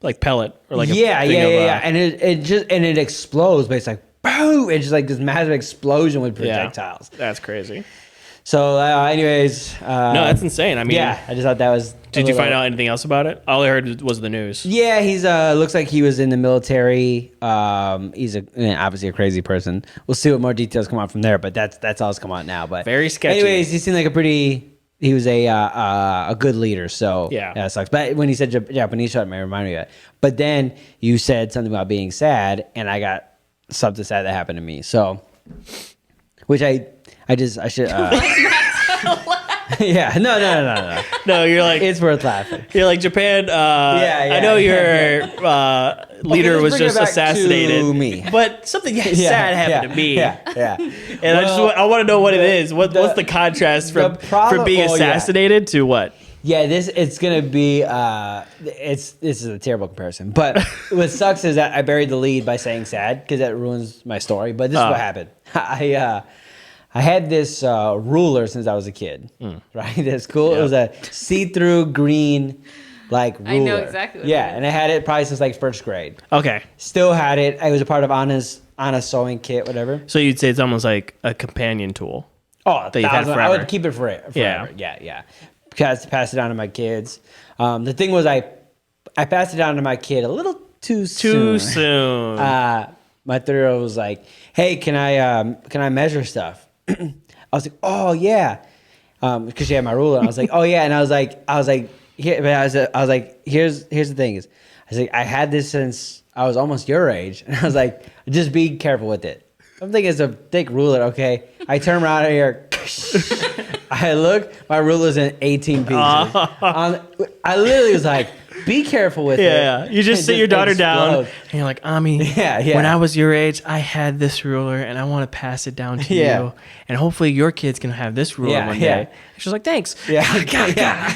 like pellet or like yeah, a thing of, and it explodes, but it's like boom! It's just like this massive explosion with projectiles. That's crazy. So, anyways, No, that's insane. I mean, yeah, I just thought that was. Did you find out anything else about it? All I heard was the news. Yeah, he's looks like he was in the military. He's obviously a crazy person. We'll see what more details come out from there, but that's all that's come out now. But Very sketchy. Anyways, he seemed like a pretty he was a good leader. So Yeah. that sucks. But when he said Japanese shot, it reminded me of that. But then you said something about being sad, and I got something sad that happened to me. So, which I should. Yeah, no. No, you're like It's worth laughing. you're like Japan. Yeah, I know yeah. your leader let's was bring it just back assassinated. to me. But something sad happened to me. Yeah. And I want to know what it is. What's the contrast the from problem- being oh, yeah. assassinated to what? Yeah, it's gonna be this is a terrible comparison. But what sucks is that I buried the lead by saying sad because that ruins my story. But this is what happened. I had this ruler since I was a kid. Right, that's cool. Yep. It was a see-through green like ruler. I know exactly what Yeah, it is. and I had it probably since like first grade. Okay. Still had it. I was a part of Anna's sewing kit, whatever. So you'd say it's almost like a companion tool. Oh, That you've had 1,000. I forever. would keep it forever. Yeah. Yeah. Pass it on to my kids. The thing was, I passed it on to my kid a little too Too soon. soon. My 3-year-old was like, "Hey, can I measure stuff?" I was like, "Oh yeah," because she had my ruler. I was like, "Oh yeah," and I was like, "Here," but I was like, "Here's the thing is," I was like, "I had this since I was almost your age," and I was like, "Just be careful with it." I'm thinking it's a thick ruler, okay? I turn around here. I look, my ruler's in 18 pieces. I literally was like, be careful with it. Yeah, you just sit your daughter down, explode. and you're like, Ami, Yeah. when I was your age, I had this ruler, and I want to pass it down to Yeah. you, and hopefully your kids can have this ruler one day. She's like, thanks. Yeah.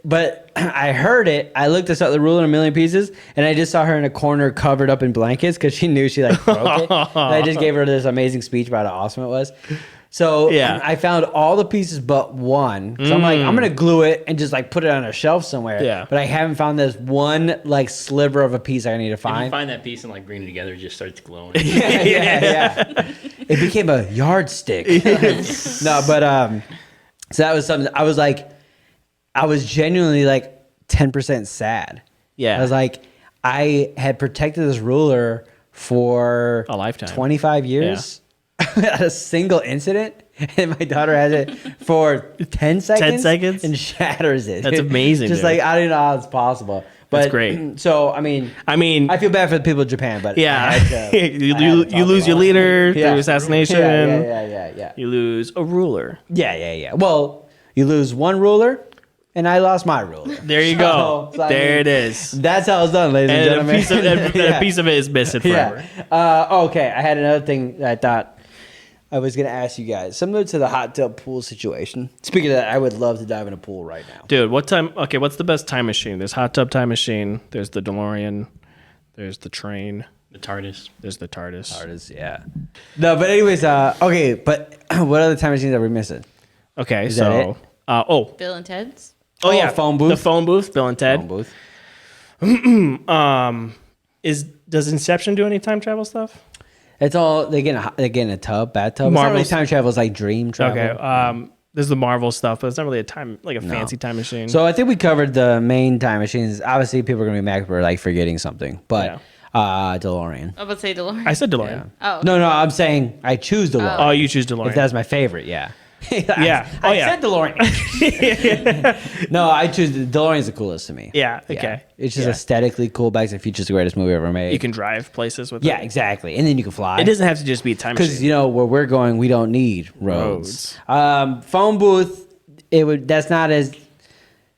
But I heard it. I looked at the ruler in a million pieces, and I just saw her in a corner covered up in blankets because she knew she like broke it. And I just gave her this amazing speech about how awesome it was. So Yeah. I found all the pieces but one. So I'm like, I'm gonna glue it and just like put it on a shelf somewhere. Yeah. But I haven't found this one like sliver of a piece I need to If you find. find that piece and like bring it together, it just starts glowing. yeah. It became a yardstick. No, but so that was something. I was like, I was genuinely like 10% sad. Yeah. I was like, I had protected this ruler for A lifetime. 25 years. At a single incident, and my daughter has it for 10 seconds. 10 seconds? And shatters it. That's amazing, Just dude. like, I don't know how it's possible. But, That's great. So, I mean, I feel bad for the people of Japan, but yeah, I had to, you lose your leader Yeah. through assassination. Yeah. You lose a ruler. Yeah. Well, you lose one ruler, and I lost my ruler. There you go. So, I there mean, it is. That's how it's done, ladies and And gentlemen. a piece of it is missing forever. Yeah. Okay, I had another thing that I thought I was going to ask you guys, similar to the hot tub pool situation. Speaking of that, I would love to dive in a pool right now. Dude, what's the best time machine? There's hot tub time machine. There's the DeLorean. There's the train. The TARDIS. There's the TARDIS. Artists, yeah. No, but anyways, okay, but what other time machines are we missing? Okay, Is that so Bill and Ted's. oh yeah, phone booth. The phone booth, Bill and Ted. Phone booth. Does Inception do any time travel stuff? It's all they get in a tub, bathtub. It's not really Marvel's- time travel. It's like dream travel. Okay. There's the Marvel stuff, but it's not really a fancy time machine. So I think we covered the main time machines. Obviously, people are gonna be mad for like forgetting something, but DeLorean. I was about to say DeLorean. I said DeLorean. Oh. No, I'm saying I choose DeLorean. Oh, you choose DeLorean. If that's my favorite, yeah. Yeah. I said DeLorean. No, I choose DeLorean's the coolest to me. Yeah, okay. It's just Yeah. aesthetically cool. Back to the Future's the greatest movie ever made. You can drive places with yeah, it. exactly. And then you can fly. It doesn't have to just be a time Because machine. you know where we're going, we don't need roads. Phone booth, that's not as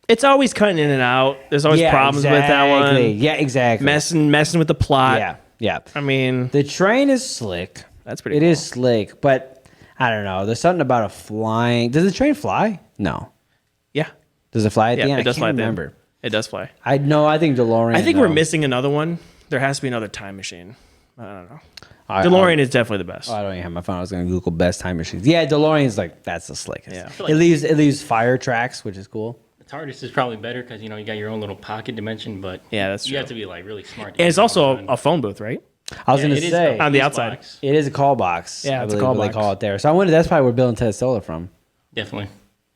It's always cutting in and out. There's always problems with that one. Yeah, exactly. Messing with the plot. Yeah. I mean, The train is slick. that's pretty It cool. is slick, but I don't know. There's something about a flying. Does the train fly? No. Yeah. Does it fly at Yeah, the end? it does I fly can't at the end. remember. It does fly. I think DeLorean. I think we're though. missing another one. There has to be another time machine. I don't know. I- DeLorean is definitely the best. I don't even have my phone. I was gonna Google best time machines. Yeah, DeLorean's like that's the slickest. Yeah. It leaves fire tracks, which is cool. The TARDIS is probably better because you got your own little pocket dimension, but Yeah, that's you true. have to be like really smart. to And it's get it also all done. a phone booth, right? I was Yeah, gonna it is say the On the police outside. box. it is a call box. Yeah, I it's a believe call they box. call it there. So I wonder that's probably where Bill and Ted stole it from. Definitely.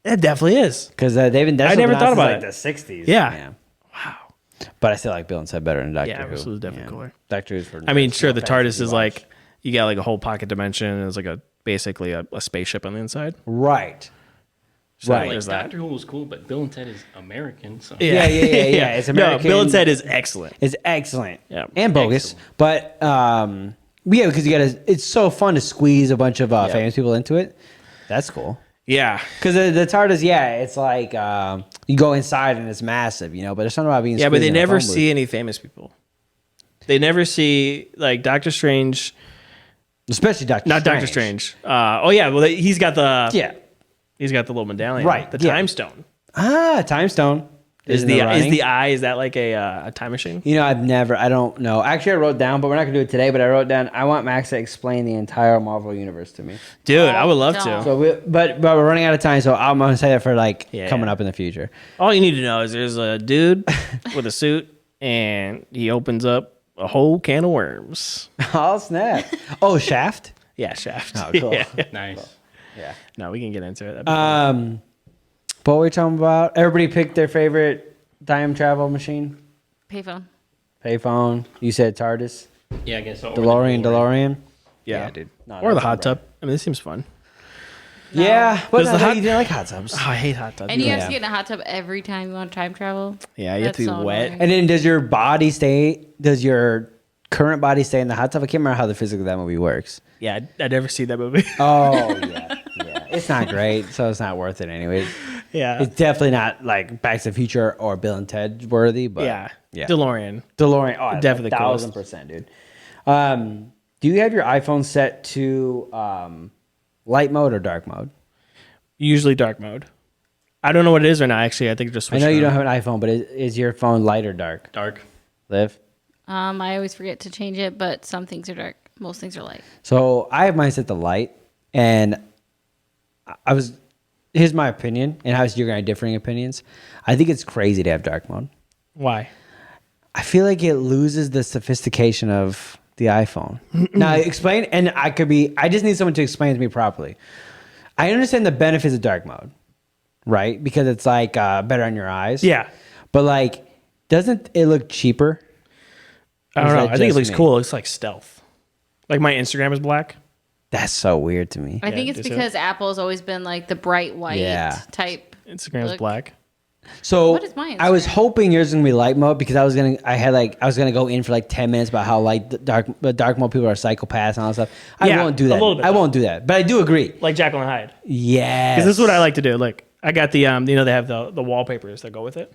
It definitely is. Because they've been. I never thought about like it. the '60s. Yeah. Wow. But I still like Bill and Ted better than Doctor Yeah, Who. this was definitely cooler. Doctor Who's for. I mean, nerds, sure, no the offense TARDIS if you is watch. like, you got like a whole pocket dimension, and it's like basically a spaceship on the inside. right. So Right. there's that. Doctor Who was cool, but Bill and Ted is American, so Yeah. It's American. No, Bill and Ted is excellent. It's excellent. Yeah. And bogus. But yeah, because it's so fun to squeeze a bunch of famous people into it. That's cool. Yeah. Because the TARDIS, it's like you go inside and it's massive, but there's something about being Yeah, but squeezed they in a never phone booth. see any famous people. They never see like Doctor Strange. Especially Doctor Not Strange. Doctor Strange. He's got the he's got the little medallion, Right, The yeah. time stone. Time stone. Is in the running. the eye? Is that like a time machine? I don't know. Actually, I wrote down, but we're not going to do it today, but I wrote down, I want Max to explain the entire Marvel universe to me. Dude, I would love don't. to. So, but we're running out of time, so I'm going to say that for Yeah. coming up in the future. All you need to know is there's a dude with a suit, and he opens up a whole can of worms. Oh, snap. Oh, Shaft? Yeah, Shaft. Oh, cool. Yeah. nice. Yeah. No, we can get into it. That'd be fun. What were we talking about? Everybody picked their favorite time travel machine. Payphone. Payphone. You said TARDIS. Yeah, I guess so. DeLorean. Yeah, dude. No, or the that's hot not bad. tub. I mean, this seems fun. Yeah, but Does the hot- you didn't like hot tubs. Oh, I hate hot tubs. And you Yeah. have to get in a hot tub every time you want to time travel. Yeah, you have to be That's so wet. annoying. And then does your current body stay in the hot tub? I can't remember how the physics of that movie works. Yeah, I'd never see that movie. Oh, yeah. It's not great, so it's not worth it anyways. Yeah. It's definitely not like Back to the Future or Bill and Ted worthy, but yeah. yeah. DeLorean. DeLorean, oh, Definitely 1,000%, dude. Do you have your iPhone set to light mode or dark mode? Usually dark mode. I don't know what it is right now, actually. I think it just I switched know you around. don't have an iPhone, but is your phone light or dark? Dark. Liv? I always forget to change it, but some things are dark. Most things are light. So I have mine set to light, and here's my opinion, and how you're going to have differing opinions. I think it's crazy to have dark mode. Why? I feel like it loses the sophistication of the iPhone. Now explain, and I just need someone to explain to me properly. I understand the benefits of dark mode, right? Because it's like better on your eyes. Yeah. But like, doesn't it look cheaper? I Or don't is know. that I think it just looks me? cool. It looks like stealth. Like my Instagram is black. That's so weird to me. I think it's do you see because Apple's always been like the bright white type. Instagram's Look. black. So What is my I was Instagram? hoping yours was gonna be light mode because I was gonna go in for like 10 minutes about how like the dark mode people are psychopaths and all that stuff. I Yeah, won't do a that. little bit, I though. won't do that. But I do agree. Like Jekyll and Hyde. Yes. Because this is what I like to do. Like I got the they have the wallpapers that go with it.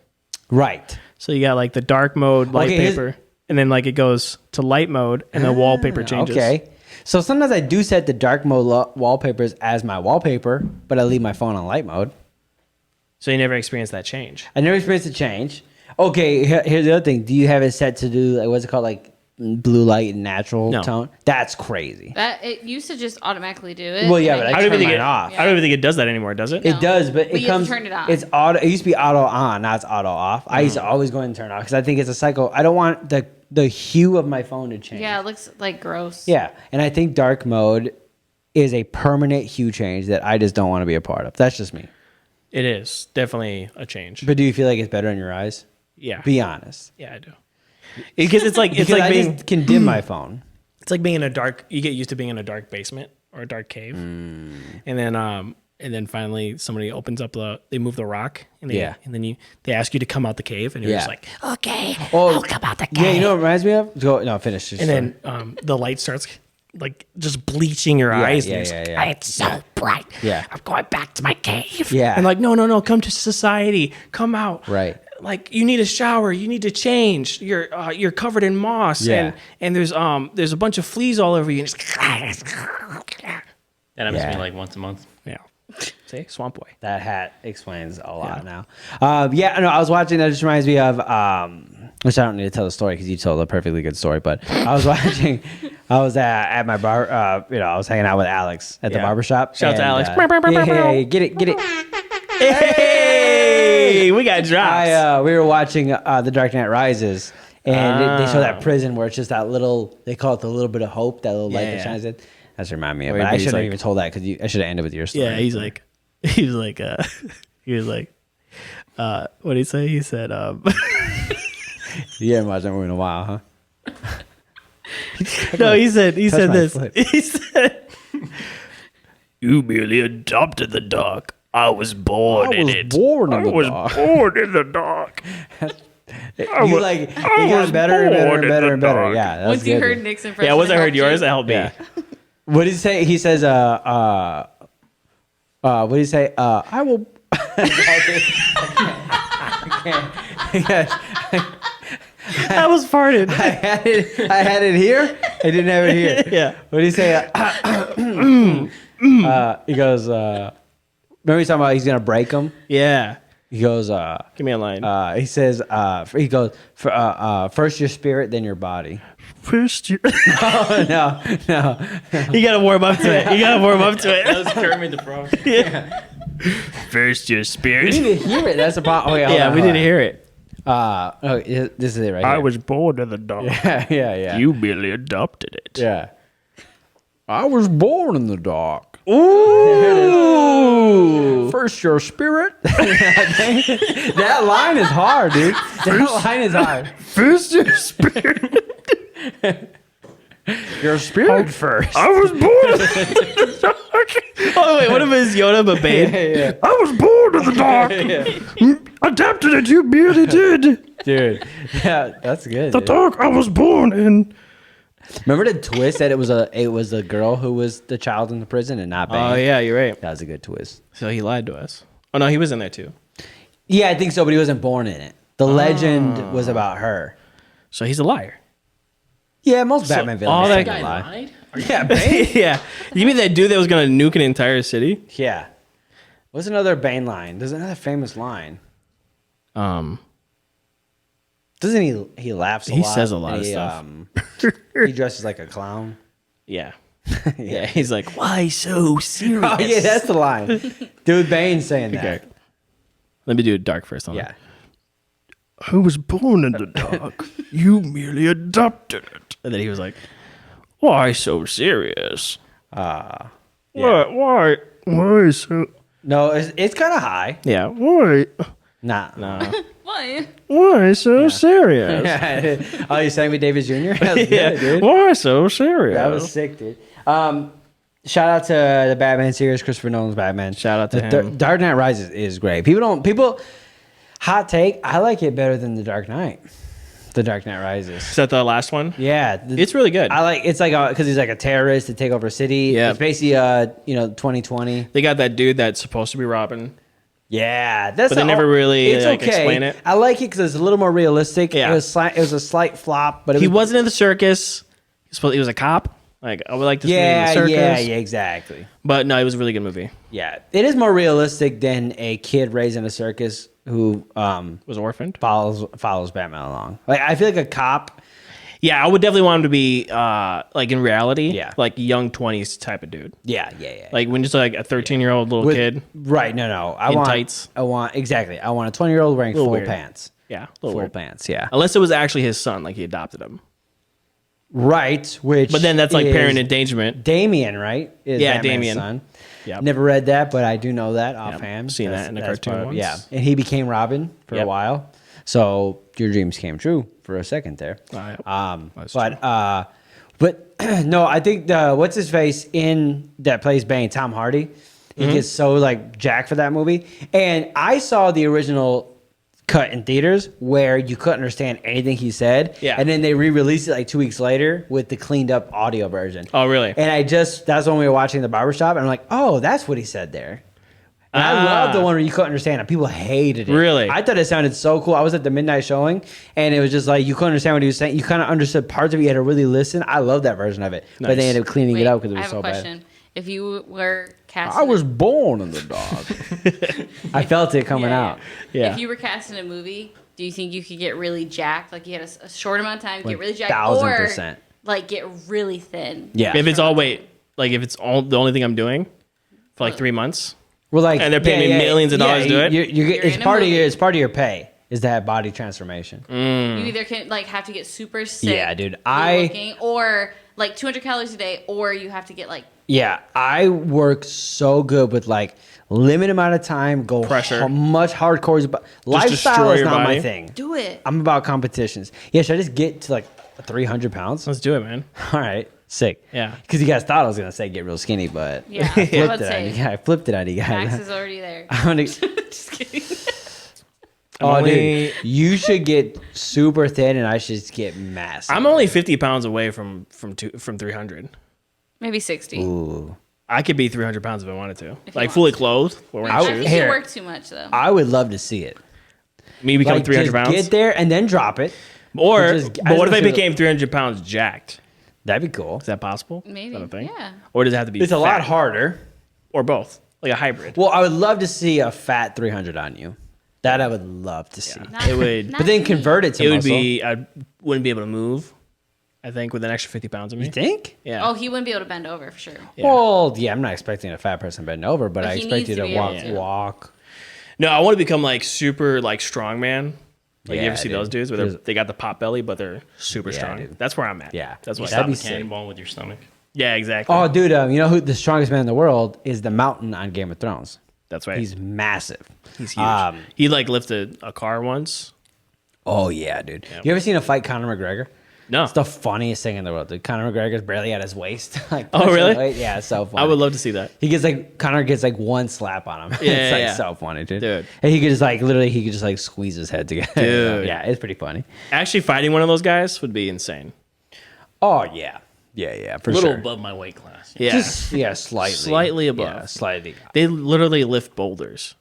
Right. So you got like the dark mode light Okay, here's- paper, and then like it goes to light mode, and the wallpaper changes. Okay. So sometimes I do set the dark mode wallpapers as my wallpaper, but I leave my phone on light mode. So you never experience that change. I never experienced a change. Okay, here's the other thing. Do you have it set to do like what's it called, like blue light and natural No. tone? That's crazy. That it used to just automatically do it. Well, yeah, and but then I you don't even turn think mine off. I don't even think it does that anymore, does it? It No. does, but But it you have comes. to turn it on. It's auto. It used to be auto on. Now it's auto off. I used to Mm. always go in and turn it off because I think it's a cycle. I don't want the hue of my phone to change. Yeah, it looks like gross. Yeah, and I think dark mode is a permanent hue change that I just don't want to be a part of. That's just me. It is definitely a change. But do you feel like it's better on your eyes? Yeah, Be honest. yeah, I do. Because it's like Because I being just can dim my phone. it's like being in a dark. You get used to being in a dark basement or a dark cave, Mm. and then finally somebody opens up they move the rock, and Yeah. and then they ask you to come out the cave, and you're Yeah. just like, okay, Oh, I'll come out the cave. Yeah, you know what it reminds me of? Go no, finish. Just and then the light starts like just bleaching your eyes. yeah, and you're just yeah, like, yeah. It's so bright. Yeah. I'm going back to my cave. Yeah. And like, no, come to society. Come out. Right. Like you need a shower. You need to change. You're covered in moss. Yeah. And there's a bunch of fleas all over you. And That happens to Yeah. me like once a month. yeah. See, Swamp Boy. That hat explains a lot now. Yeah, no, I was watching. That just reminds me of, which I don't need to tell the story because you told a perfectly good story. But I was watching. I was at my bar. I was hanging out with Alex at the Yeah. barbershop. Shout out to Alex. Yeah, get it. Hey, we got drops. We were watching The Dark Knight Rises, and they show that prison where it's just that little. They call it the little bit of hope, that little light Yeah. that shines in. That's remind me of. Where But I he's shouldn't have like- even told that because I should have ended with your story. Yeah, he was like, what did he say? He said, You haven't watched that movie in a while, huh? no, he said my this. foot. He said, "You merely adopted the dark. I was born in it. Born in the dark. born in the dark. You got better and better and better and better. Yeah. That was Once you good. heard Nick's impression, Yeah, once I it heard helped yours, you. it helped me. Yeah. What did he say? He says, what did he say? I will. I was farted. I had it here. I didn't have it here. Yeah. What did he say? He goes, remember he's talking about he's going to break them? Yeah. He goes, Give me a line. he says, he goes, first your spirit, then your body. First, you Oh, no. you gotta warm up to it. You gotta warm up to That it. was Kermit the Frog. First, your We spirit. didn't hear it. That's the problem. Oh, yeah, hold Yeah, on, we hold didn't on. hear it. This is it right here. was born in the dark. Yeah. You merely adopted it. Yeah. I was born in the dark. Ooh. First your spirit. That line is hard, dude. That line is hard. First, your spirit. Your spirit first. I was born in the dark. Oh, wait, what if it's Yoda but Bane? Yeah. I was born in the dark. Adapted it, you merely did. Dude. Yeah, that's good. dude. Dark I was born in. Remember the twist that it was a girl who was the child in the prison and not Bane? Oh, yeah, you're right. That was a good twist. So he lied to us. Oh, no, he was in there too. Yeah, I think so, but he wasn't born in it. The legend was about her. So he's a liar. Yeah, most Batman villains all that tend to Guy lie. lied? Yeah, Bane. Yeah. You mean that dude that was going to nuke an entire city? Yeah. What's another Bane line? There's another famous line. Doesn't he laughs a He lot? says a lot and of he, stuff. He dresses like a clown. Yeah. Yeah. He's like, why so serious? Oh, yeah, that's the line. Dude, Bane saying that. Okay. Let me do it dark first. Yeah. I was born in the dark. You merely adopted it. And then he was like, why so serious? Yeah. Why so? No, it's kind of high. Yeah. Why? Nah. Why? Why so serious? Oh, you sang with David Jr.? That was good, dude. Why so serious? That was sick, dude. Shout out to the Batman series, Christopher Nolan's Batman. Shout out to The him. Dark Knight Rises is great. Hot take, I like it better than The Dark Knight. The Dark Knight Rises. Is that the last one? Yeah. It's really good. It's like, because he's like a terrorist to take over a city. Yeah. It's basically, 2020. They got that dude that's supposed to be Robin. Yeah. But they never really, explain it. I like it because it's a little more realistic. Yeah. It was a slight flop, but He wasn't in the circus. He was a cop. Like, I would like to see him in the circus. yeah, exactly. But no, it was a really good movie. Yeah. It is more realistic than a kid raised in a circus who Was orphaned. follows Batman along. Like, I feel like a cop. Yeah, I would definitely want him to be like in reality. Yeah. Like young 20s type of dude. Yeah. Like when just like a 13-year-old little kid. Right. No. I In want tights. I want a 20-year-old wearing Little full weird. pants. Yeah. A Full little weird. pants. Yeah. Unless it was actually his son, like he adopted him. Right. Which. But then that's like is parent endangerment. Damien, right? Is Yeah, Batman's Damien. son. Yep. Never read that, but I do know that offhand. seen that in the That's cartoon part of- once. Yeah, and he became Robin for a Yep. while. So your dreams came true for a second there. Yep. That's But no, I think what's his face in that plays Bane, Tom Hardy. He Mm-hmm. gets so like jacked for that movie, and I saw the original cut in theaters where you couldn't understand anything he said. Yeah. And then they re-released it like 2 weeks later with the cleaned up audio version. Oh, really? And that's when we were watching the barbershop, and I'm like, oh, that's what he said there. And I love the one where you couldn't understand it. People hated it. Really? I thought it sounded so cool. I was at the midnight showing, and it was just like you couldn't understand what he was saying. You kind of understood parts of it. You had to really listen. I love that version of it. But Nice. they ended up cleaning Wait, it up because it I was have so a bad. question. If you were cast, I was born in the dark. I felt it coming out. Yeah. If you were cast in a movie, do you think you could get really jacked? Like you had a short amount of time, get really jacked, 1000%. or like get really thin? Yeah. If it's the only thing I'm doing for like 3 months. Well, like, And they're paying me millions of dollars to do it? It's in a part of movie. it's part of your pay is to have body transformation. You either can like have to get super sick, Yeah, dude. looking, or like 200 calories a day, or you have to get like Yeah, I work so good with like limited amount of time, go Pressure. much hardcore. Lifestyle destroy is your not my body. thing. do it. I'm about competitions. Yeah, should I just get to like 300 pounds? Let's do it, man. All right. Sick. Yeah. Because you guys thought I was gonna say get real skinny, but Yeah, I I flipped would it on say. you guys. I flipped it on you guys. Max is already there. I'm gonna, Just kidding. oh, only- dude, you should get super thin, and I should get massive. I'm only 50 pounds away from 300. Maybe 60. Ooh. I could be 300 pounds if I wanted to. If Like you fully want to. clothed. Wearing I shoes. think Here. you work too much though. I would love to see it. Me become Like, 300 just pounds. Get there and then drop it. Or, just- I but what if just I feel- became 300 pounds jacked? That'd be cool. Is that possible? Maybe. Is that a thing? Yeah. Or does it have to be It's a lot fat? harder. Or both. Like a hybrid. Well, I would love to see a fat 300 on you. That I would love to see. Not- It would- not But then me. convert it to It would muscle. be, I wouldn't be able to move, I think, with an extra 50 pounds of me. You think? Yeah. Oh, he wouldn't be able to bend over for sure. Yeah. Well, yeah, I'm not expecting a fat person to bend over, but But I he expect needs you to to be able walk, to. walk. No, I want to become like super like strongman. Like you Yeah, ever see dude. those dudes where There's- they got the pot belly, but they're super Yeah, strong. dude. That's where I'm at. Yeah. That's what. That'd Stop be a sick. cannonball with your stomach. Yeah, exactly. Oh, dude, you know who the strongest man in the world is? The Mountain on Game of Thrones. That's right. He's massive. He's huge. Um, He like lifted a car once. Oh yeah, dude. You ever seen a fight Conor McGregor? No, It's the funniest thing in the world. Dude. Conor McGregor's barely at his waist. Like, Oh, really? punching weight. Yeah, it's so funny. I would love to see that. He gets like Connor gets like one slap on him. Yeah, it's like yeah. so funny, dude. Dude. And he could just like literally he could just like squeeze his head together. Dude. Yeah, it's pretty funny. Actually, fighting one of those guys would be insane. Oh yeah. Yeah, for A little sure. above my weight class. Yeah, Just slightly. Slightly above. Yeah, slightly. they literally lift boulders.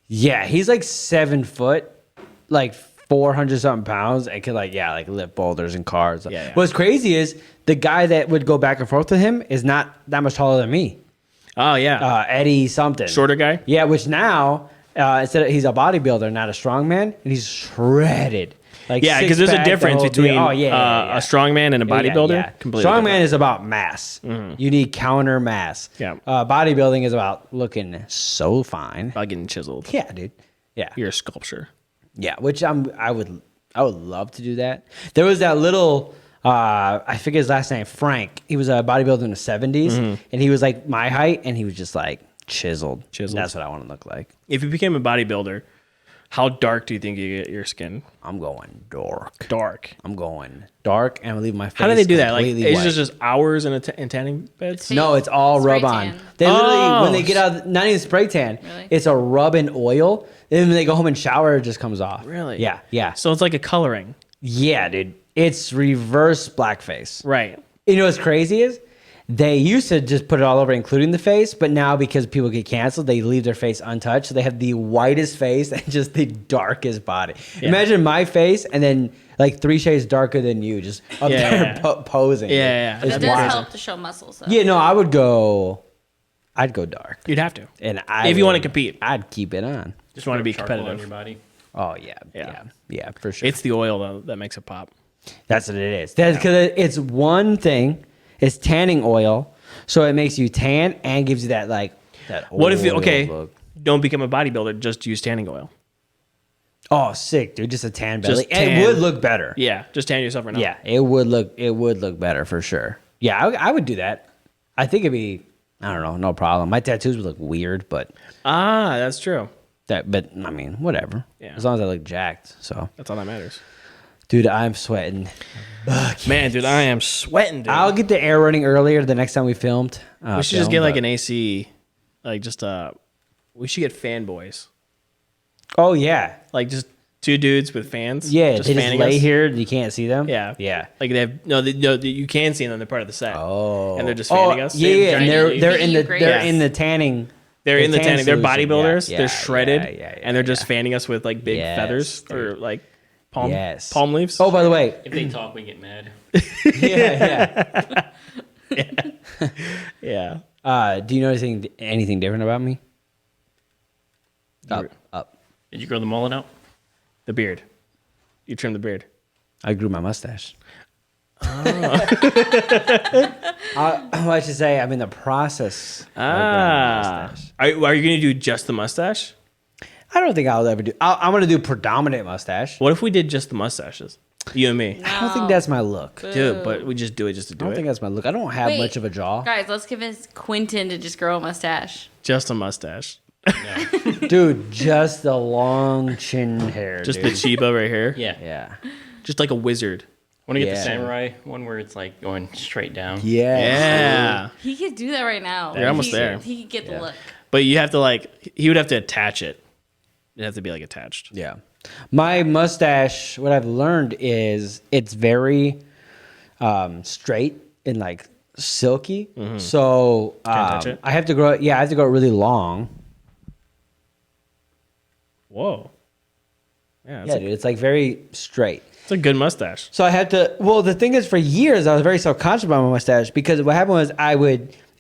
Yeah, he's like 7 foot, like 400 something pounds, and could like lift boulders and cars. Yeah. What's crazy is the guy that would go back and forth with him is not that much taller than me. Oh yeah, Eddie something. shorter guy. Yeah, which now instead of, he's a bodybuilder, not a strongman, and he's shredded. Like Yeah, because there's a six-pack, the difference whole between deal. Oh, yeah. a strongman and a bodybuilder. Yeah. Completely Strongman different. is about mass. You need counter mass. Yeah. Bodybuilding is about looking so fine. about getting chiseled. Yeah, dude. Yeah. You're a sculpture. Yeah, which I would love to do that. There was that little I forget his last name, Frank. He was a bodybuilder in the 70s, and he was like my height, and he was just like chiseled. That's what I want to look like. If you became a bodybuilder, how dark do you think you get your skin? I'm going dark. Dark. I'm going dark, and I'm leaving my face. How do they do that? Like, completely is white. it just hours in in tanning beds? No, it's all Spray rub on. tan. They literally, when Oh. they get out, not even spray tan. Really? It's a rub and oil. Then when they go home and shower, it just comes off. Really? Yeah. So it's like a coloring. Yeah, dude. It's reverse blackface. Right. You know what's crazy is they used to just put it all over, including the face, but now because people get canceled, they leave their face untouched. So they have the whitest face and just the darkest body. Yeah. Imagine my face and then like 3 shades darker than you, just up Yeah, there yeah. posing. Yeah. It's It does wild. help to show muscles. Though. Yeah, no, I'd go dark. You'd have to. And If you want to compete. I'd keep it on. Just want to be Charcoal on competitive. your body. Oh yeah, Yeah. for sure. It's the oil though that makes it pop. That's what it is. That's because it's one thing. It's tanning oil, so it makes you tan and gives you that like that. What if you oil okay? look. Don't become a bodybuilder. Just use tanning oil. Oh, sick, dude! Just a tan belly. Just And tan. it would look better. Yeah. Just tan yourself right now. Yeah, it would look. It would look better for sure. Yeah, I would do that. I think it'd be. I don't know, no problem. My tattoos would look weird, but Ah, that's true. But I mean, whatever. Yeah. As long as I look jacked. So, That's all that matters. dude, I'm sweating. Man, dude, I am sweating, dude. I'll get the air running earlier the next time we filmed. we should just get like an AC, like just we should get fanboys, Oh yeah, like just 2 dudes with fans. yeah. They just fanning lay us. here. You can't see them. Yeah, yeah. Like they have you can see them. They're part of the set. Oh, And they're just fanning us. Yeah, yeah. And Trying they're to in the be they're great. in the tanning. They're in the tanning. They're solution. bodybuilders. Yeah, They're yeah, shredded, yeah, and they're just yeah. fanning us with like big Yes, feathers dude. or like palm Yes. palm leaves. Oh, by the way, If they talk, we get mad. yeah. yeah. Do you know anything different about me? Up. Did you grow the mullet out? The beard. You trim the beard. I grew my mustache. Oh. I should say I'm in the process. Of growing my mustache. Are you gonna do just the mustache? I don't think I'll ever do. I'm gonna do predominant mustache. What if we did just the mustaches? You and me. I don't think that's my look. Dude, but we just do it just to I do don't it. think that's my look. I don't have Wait. much of a jaw, Guys, let's convince Quentin to just grow a mustache. Just a mustache. dude. Just the long chin hair. Just dude. the Chiba right here. Yeah. Yeah. Just like a wizard. Want to get the Yeah. samurai one where it's like going straight down. Yeah. He could do that right now. You're almost He- there. He could get the look. But you have to like, he would have to attach it. It'd have to be like attached. Yeah. My mustache, what I've learned is it's very straight and like silky. So touch it? I have to grow. Yeah, I have to grow it really long. Whoa. Yeah, Yeah, dude, it's like very straight. it's a good mustache. So I had to. Well, the thing is, for years I was very self-conscious about my mustache because what happened was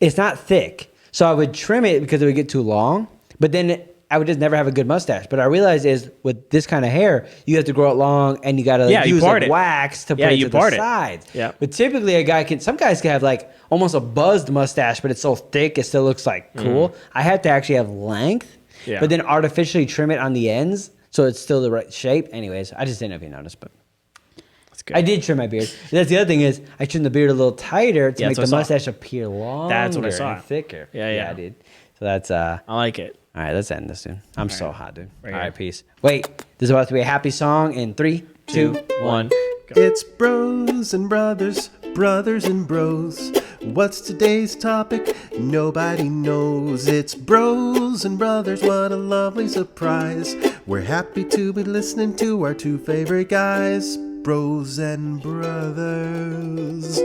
it's not thick, so I would trim it because it would get too long. But then I would just never have a good mustache. But I realized is with this kind of hair, you have to grow it long and you got to You use part like it. wax to put Yeah, it you to the part it. sides. Yeah. But typically some guys can have like almost a buzzed mustache, but it's so thick it still looks like cool. I have to actually have length, Yeah. but then artificially trim it on the ends so it's still the right shape. Anyways, I just didn't know if you noticed, but. That's good. I did trim my beard. That's the other thing is I trimmed the beard a little tighter to Yeah, make that's the what I saw. mustache appear longer. That's what I saw. And thicker. Yeah. dude. So that's I like it. all right. Let's end this, dude. I'm so hot, dude. Right All here. right, peace. Wait, this is about to be a happy song in 3, 2, 1. It's bros and brothers, brothers and bros. What's today's topic? Nobody knows. It's bros and brothers, what a lovely surprise. We're happy to be listening to our two favorite guys, bros and brothers.